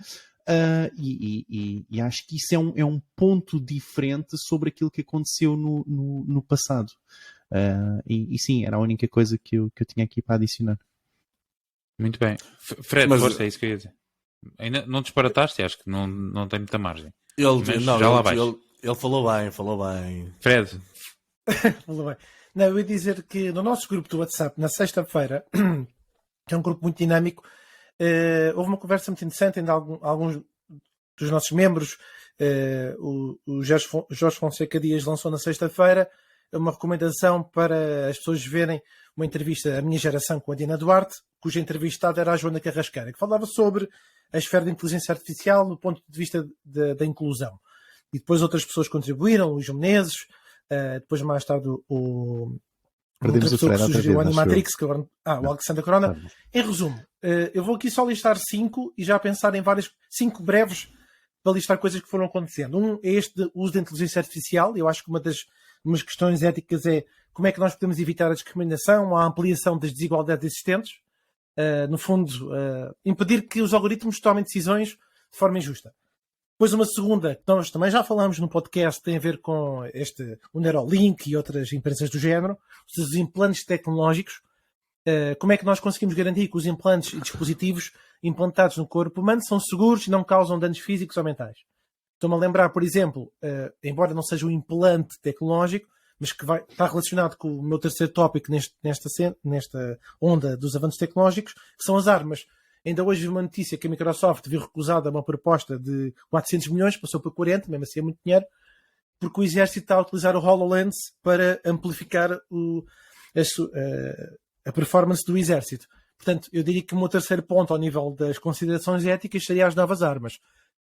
E acho que isso é um ponto diferente sobre aquilo que aconteceu no passado. E sim, era a única coisa que eu tinha aqui para adicionar. Muito bem. Fred, Mas- força, é isso que eu ia dizer. Ainda não disparataste? Acho que não tem muita margem. Mas Não, já lá vais. ele falou bem. Fred, Tudo bem. Não, eu ia dizer que no nosso grupo do WhatsApp, na sexta-feira, que é um grupo muito dinâmico, houve uma conversa muito interessante entre alguns dos nossos membros. O Jorge Fonseca Dias lançou na sexta-feira uma recomendação para as pessoas verem uma entrevista à minha geração com a Diana Duarte, cuja entrevistada era a Joana Carrasqueira, que falava sobre a esfera da inteligência artificial do ponto de vista da inclusão. E depois outras pessoas contribuíram, Luís Menezes, depois mais tarde outra Perdemos o pessoa que Fred outra sugeriu o vez, acho Animatrix, que agora, o Alexandre Corona. Tá bom. Em resumo, eu vou aqui só listar 5 e já pensar em 5 breves para listar coisas que foram acontecendo. Um é este de uso da inteligência artificial. Eu acho que uma das questões éticas é como é que nós podemos evitar a discriminação, a ampliação das desigualdades existentes. No fundo, impedir que os algoritmos tomem decisões de forma injusta. Depois uma segunda, que nós também já falamos no podcast, tem a ver com o Neuralink e outras empresas do género, os implantes tecnológicos. Como é que nós conseguimos garantir que os implantes e dispositivos implantados no corpo humano são seguros e não causam danos físicos ou mentais? Estou-me a lembrar, por exemplo, embora não seja um implante tecnológico, mas que está relacionado com o meu terceiro tópico nesta onda dos avanços tecnológicos, que são as armas. Ainda hoje vi uma notícia que a Microsoft viu recusada uma proposta de 400 milhões, passou para 40, mesmo assim é muito dinheiro, porque o exército está a utilizar o HoloLens para amplificar a performance do exército. Portanto, eu diria que o meu terceiro ponto ao nível das considerações éticas seria as novas armas.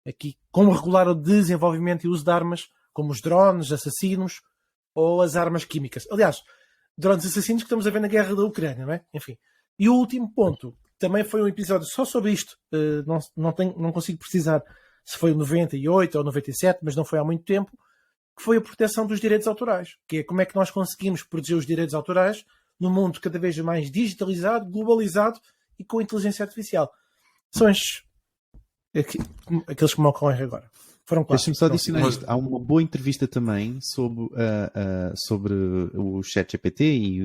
Aqui, como regular o desenvolvimento e uso de armas, como os drones, assassinos ou as armas químicas. Aliás, drones assassinos que estamos a ver na guerra da Ucrânia, não é? Enfim. E o último ponto, também foi um episódio só sobre isto. Não consigo precisar se foi o 98 ou 97, mas não foi há muito tempo, que foi a proteção dos direitos autorais. Que é como é que nós conseguimos proteger os direitos autorais num mundo cada vez mais digitalizado, globalizado e com inteligência artificial. São aqueles que me ocorrem agora. Foram quatro. Deixa-me só adicionar isto. Há uma boa entrevista também sobre o ChatGPT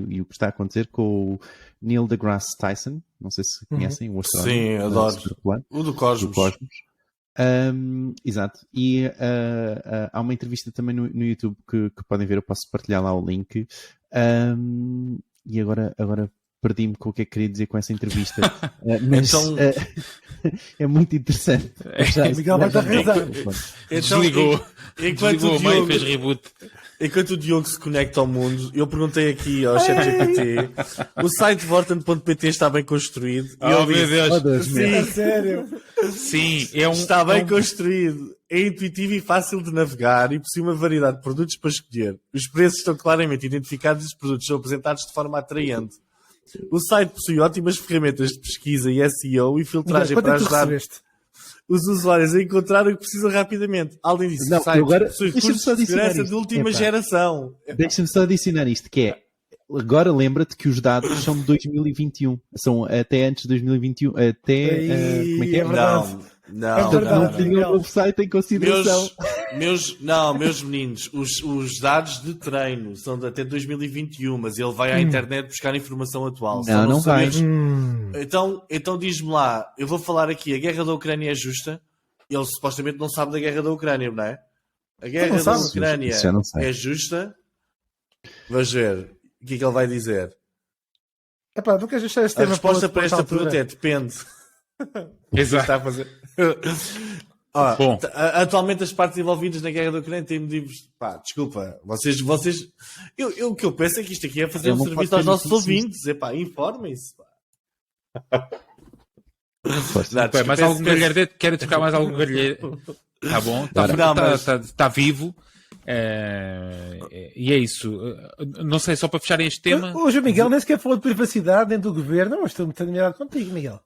e o que está a acontecer com o Neil deGrasse Tyson. Não sei se conhecem o astrónomo. Sim, adoro. O do Cosmos. Exato. E há uma entrevista também no YouTube que podem ver. Eu posso partilhar lá o link. E agora perdi-me com o que é que queria dizer com essa entrevista. Mas Então- é muito interessante. Miguel vai dar razão. Então, desligou. enquanto Desligou o a mãe e Diogo, fez reboot. enquanto o Diogo se conecta ao mundo, eu perguntei aqui ao ChatGPT, o site vorten.pt está bem construído? E Oh, ele meu disse, Deus. Oh, Deus meu. É sério. Sim, está bem construído, é intuitivo e fácil de navegar e possui uma variedade de produtos para escolher. Os preços estão claramente identificados e os produtos são apresentados de forma atraente. O site possui ótimas ferramentas de pesquisa e SEO e filtragem Quanto para é que tu ajudar recebeste? os usuários a encontrar o que precisam rapidamente. Além disso, Não, o site agora, possui deixa-me recursos só de adicionar segurança isto. de última Epá. geração. Deixa-me só adicionar isto, que é, agora lembra-te que os dados são de 2021. São até antes de 2021. Como é que é? É verdade. Não, É Portanto, verdade. não tinha o novo site em consideração. Meus meninos, os dados de treino são de até 2021, mas ele vai à internet buscar informação atual. Só Não vai. sabes- Então diz-me lá, eu vou falar aqui, a guerra da Ucrânia é justa? Ele supostamente não sabe da guerra da Ucrânia, não é? A guerra da sabe. Ucrânia Isso já não sei. é justa? Vamos ver o que é que ele vai dizer. Epá, não queres deixar este A tema resposta para para esta outra altura? pergunta é depende. Exato. Está a fazer. Ora, Bom. atualmente as partes envolvidas na guerra da Ucrânia têm motivos. Pá, desculpa, vocês. O que eu penso é que isto aqui é fazer Eu um não serviço posso aos ter nossos notícias. ouvintes. Epá, informem-se. Pá. Força. Não, Bem, mais peço- algum galhardeiro? Quero tocar mais algum galhardeiro? Está bom, Não, mas- está vivo. E é isso. Não sei, só para fechar este tema. Hoje o Miguel nem sequer falou de privacidade dentro do governo. Não, estou muito admirado contigo, Miguel.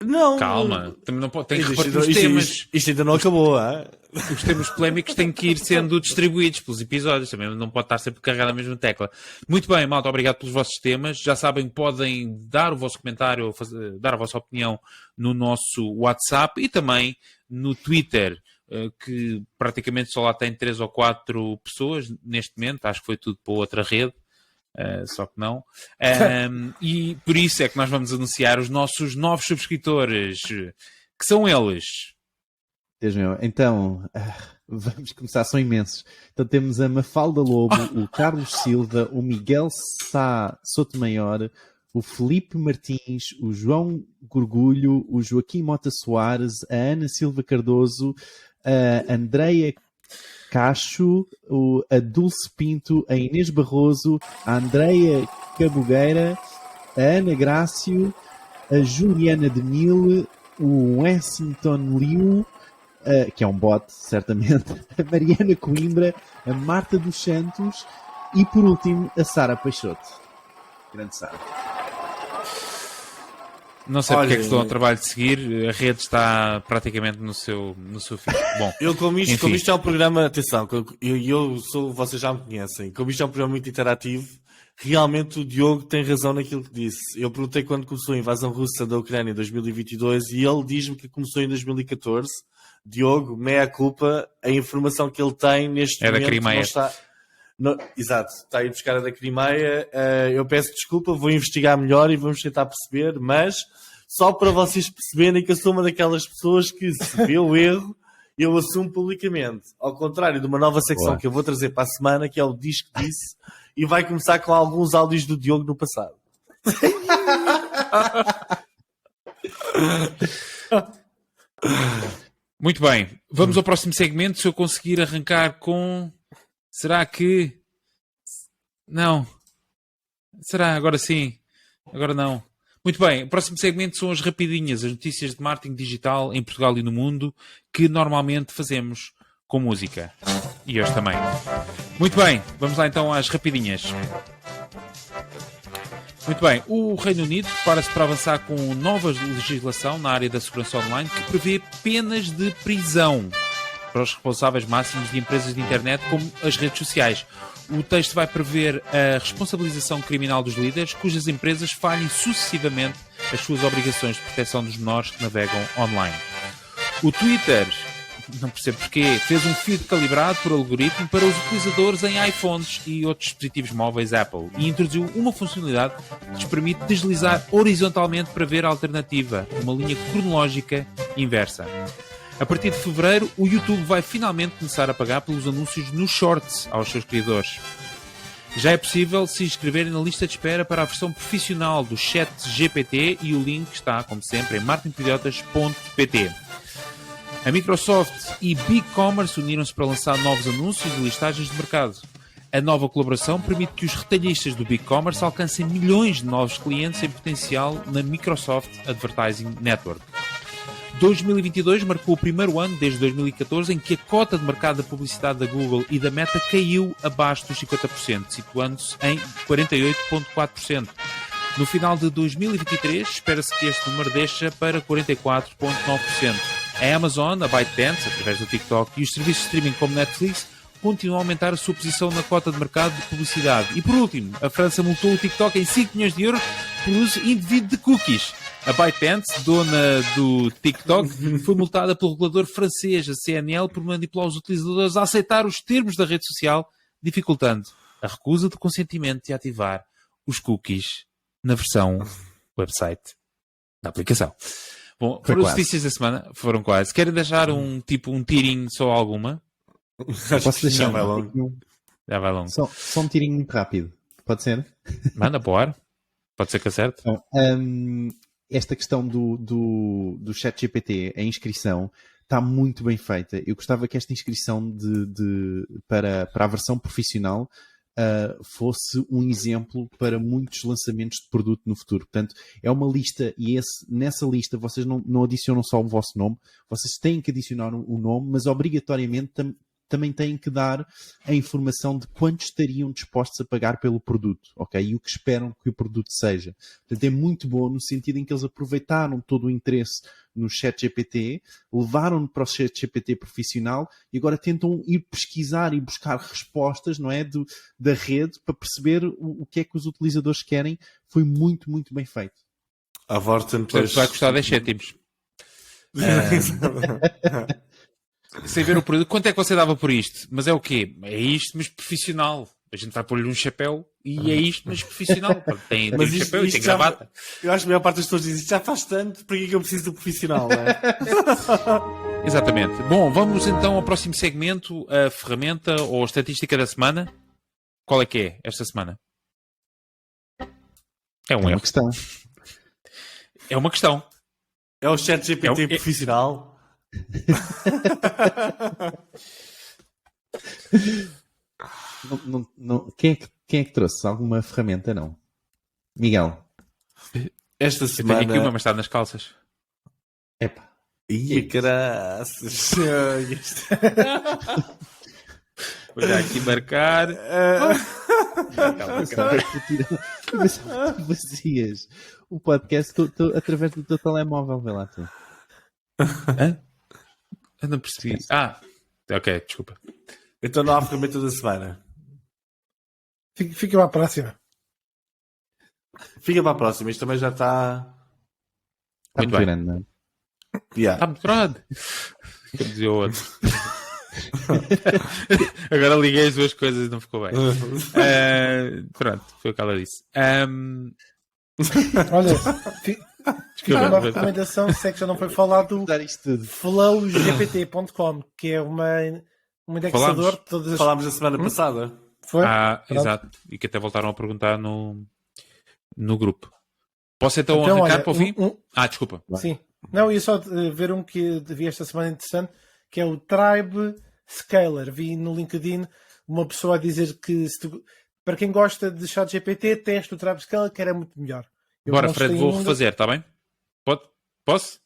Não, Calma, também não pode, tem que Isto, repartir os temas. isto ainda não acabou, hein? Os temas polémicos têm que ir sendo distribuídos pelos episódios, também não pode estar sempre carregado na mesma tecla. Muito bem, malta, obrigado pelos vossos temas. Já sabem, podem dar o vosso comentário, dar a vossa opinião no nosso WhatsApp e também no Twitter, que praticamente só lá tem 3 ou 4 pessoas neste momento, acho que foi tudo para outra rede, só que não. E por isso é que nós vamos anunciar os nossos novos subscritores, que são eles. Deus meu. Então, vamos começar, são imensos. Então temos a Mafalda Lobo, o Carlos Silva, o Miguel Sá Sotomayor, o Felipe Martins, o João Gorgulho, o Joaquim Mota Soares, a Ana Silva Cardoso, a Andreia Cacho, a Dulce Pinto, a Inês Barroso, a Andreia Cabogueira, a Ana Grácio, a Juliana de Mil, o Wessington Liu, que é um bot, certamente, a Mariana Coimbra, a Marta dos Santos e, por último, a Sara Peixoto. Grande Sara. Não sei porque é que estou ao trabalho de seguir, a rede está praticamente no seu fim. Bom, Como isto é um programa, atenção, vocês já me conhecem, como isto é um programa muito interativo, realmente o Diogo tem razão naquilo que disse. Eu perguntei quando começou a invasão russa da Ucrânia em 2022 e ele diz-me que começou em 2014. Diogo, meia culpa, a informação que ele tem neste momento da Crimeia. não está... exato, está a ir buscar a da Crimeia. Eu peço desculpa, vou investigar melhor e vamos tentar perceber, mas só para vocês perceberem que eu sou uma daquelas pessoas que, se vê o erro, eu assumo publicamente. Ao contrário de uma nova secção que eu vou trazer para a semana, que é o Disco Disse, e vai começar com alguns áudios do Diogo no passado. Muito bem, vamos ao próximo segmento. Se eu conseguir arrancar com... Será que... Não. Será? Agora sim. Agora não. Muito bem, o próximo segmento são as rapidinhas, as notícias de marketing digital em Portugal e no mundo, que normalmente fazemos com música. E hoje também. Muito bem, vamos lá então às rapidinhas. Muito bem, o Reino Unido prepara-se para avançar com nova legislação na área da segurança online que prevê penas de prisão para os responsáveis máximos de empresas de internet como as redes sociais. O texto vai prever a responsabilização criminal dos líderes cujas empresas falhem sucessivamente as suas obrigações de proteção dos menores que navegam online. O Twitter, não percebo porquê, fez um feed calibrado por algoritmo para os utilizadores em iPhones e outros dispositivos móveis Apple e introduziu uma funcionalidade que lhes permite deslizar horizontalmente para ver a alternativa, uma linha cronológica inversa. A partir de fevereiro, o YouTube vai finalmente começar a pagar pelos anúncios nos Shorts aos seus criadores. Já é possível se inscreverem na lista de espera para a versão profissional do ChatGPT e o link está, como sempre, em marketingpidiotas.pt. A Microsoft e BigCommerce uniram-se para lançar novos anúncios e listagens de mercado. A nova colaboração permite que os retalhistas do BigCommerce alcancem milhões de novos clientes em potencial na Microsoft Advertising Network. 2022 marcou o primeiro ano, desde 2014, em que a cota de mercado da publicidade da Google e da Meta caiu abaixo dos 50%, situando-se em 48,4%. No final de 2023, espera-se que este número desça para 44,9%. A Amazon, a ByteDance, através do TikTok, e os serviços de streaming como Netflix continuam a aumentar a sua posição na cota de mercado de publicidade. E por último, a França multou o TikTok em 5 milhões de euros por uso indevido de cookies. A ByteDance, dona do TikTok, foi multada pelo regulador francês, a CNL, por manipular os utilizadores a aceitar os termos da rede social, dificultando a recusa do consentimento de ativar os cookies na versão website da aplicação. Bom, foram as notícias da semana, foram quase. Querem deixar um tirinho só alguma? Posso deixar? Já vai longo. Já vai longo. Só um tirinho muito rápido. Pode ser? Manda para o ar. Pode ser que acerte. Então, esta questão do ChatGPT, a inscrição, está muito bem feita. Eu gostava que esta inscrição para a versão profissional fosse um exemplo para muitos lançamentos de produto no futuro. Portanto, é uma lista e nessa lista vocês não adicionam só o vosso nome, vocês têm que adicionar o nome, mas obrigatoriamente também têm que dar a informação de quanto estariam dispostos a pagar pelo produto, ok? E o que esperam que o produto seja. Portanto, é muito bom no sentido em que eles aproveitaram todo o interesse no ChatGPT, levaram-no para o ChatGPT profissional e agora tentam ir pesquisar e buscar respostas, não é? Da rede para perceber o que é que os utilizadores querem. Foi muito, muito bem feito. A Vorten Portanto, vai custar 10 cêntimos. Sem ver o produto. Quanto é que você dava por isto? Mas é o quê? É isto, mas profissional. A gente vai pôr-lhe um chapéu e é isto, mas profissional. Tem um chapéu e tem gravata. Eu acho que a maior parte das pessoas diz isto já faz tanto, para que é que eu preciso do profissional, não é? Exatamente. Bom, vamos então ao próximo segmento, a ferramenta ou a estatística da semana. Qual é que é esta semana? É um uma erro. questão. É uma questão. É o chat GPT É- profissional. Quem é que trouxe alguma ferramenta? Não. Miguel. Esta Eu tenho aqui uma, semana... mas está nas calças. Epá. Ih, caraças. Vou já aqui marcar. Vazias o podcast através do teu telemóvel, vê lá tu. Hã? Eu não percebi. Ah, ok, desculpa. Então não há ferramenta da semana. Fica para a próxima. Fica para a próxima, isto também já está... Está Muito muito bem. grande, não é? Yeah. Está mostrado. Quer dizer o outro. Agora liguei as duas coisas e não ficou bem. Pronto, foi o que ela disse. Olha, fica uma Desculpa. recomendação, se é que já não foi falado, do Dar isto tudo. flowgpt.com, que é um indexador de todas as... Falámos a semana passada. Foi? Ah, Pronto. exato. E que até voltaram a perguntar no grupo. Posso então, Então, arrancar olha, para o fim? Desculpa. Sim. Não, ia só ver um que vi esta semana interessante, que é o Tribe Scaler. Vi no LinkedIn uma pessoa a dizer que para quem gosta de ChatGPT, teste o Tribe Scaler, que era muito melhor. Eu Bora, não Fred, gostei vou ainda. refazer, está bem? Posso?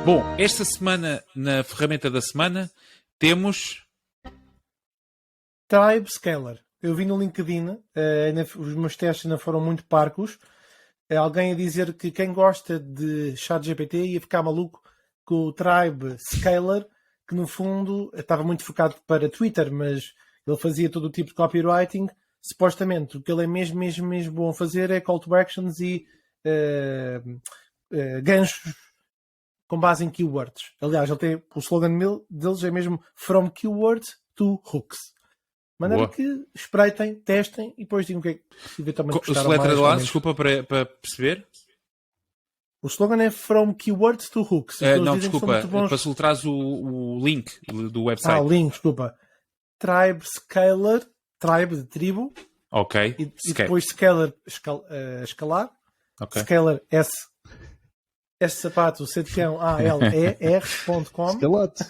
Bom, esta semana, na ferramenta da semana, temos... Tribe Scaler. Eu vi no LinkedIn, os meus testes ainda foram muito parcos. Alguém a dizer que quem gosta de ChatGPT ia ficar maluco com o Tribe Scaler, que no fundo estava muito focado para Twitter, mas ele fazia todo o tipo de copywriting. Supostamente, o que ele é mesmo bom a fazer é call to actions e ganchos com base em keywords. Aliás, ele tem, o slogan deles é mesmo From Keywords to Hooks. De maneira Boa. que espreitem, testem e depois digam o que é que eventualmente O gostaram letra mais de ou lá, menos. desculpa para perceber. O slogan é From Keywords to Hooks. Eles Não, dizem que são desculpa, muito bons. para soltares o link do website. O link, desculpa. Tribe Scaler, Tribe de tribo, Ok. e depois Scaler, escalar. Ok. Scaler, S de sapato, C de cão, ALER.com, Escalote.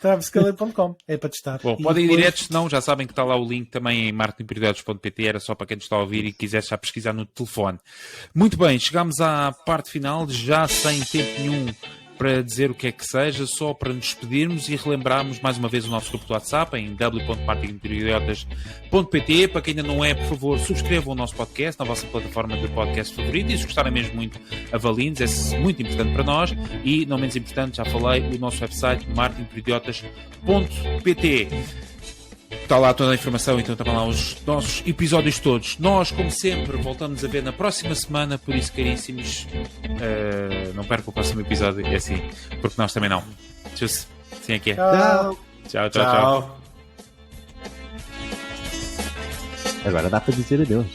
tribescaler.com. É para testar. Bom, E podem ir depois- diretos, senão já sabem que está lá o link também em marketingperiodos.pt, era só para quem nos está a ouvir e quiser já pesquisar no telefone. Muito bem, chegamos à parte final, já sem tempo nenhum para dizer o que é que seja, só para nos despedirmos e relembrarmos mais uma vez o nosso grupo do WhatsApp em w.marketingperiodos.pt. Para quem ainda não é, por favor, subscrevam o nosso podcast na vossa plataforma de podcast favorita e se gostarem mesmo muito, avaliem-nos, é muito importante para nós e, não menos importante, já falei, o nosso website marketingperiodos.pt. Está lá toda a informação, então estão lá os nossos episódios todos. Nós, como sempre, voltamos a ver na próxima semana, por isso, caríssimos, não percam o próximo episódio, é assim, porque nós também não. Tchau-se. Assim é que é. Tchau. Tchau. Tchau. Agora dá para dizer adeus.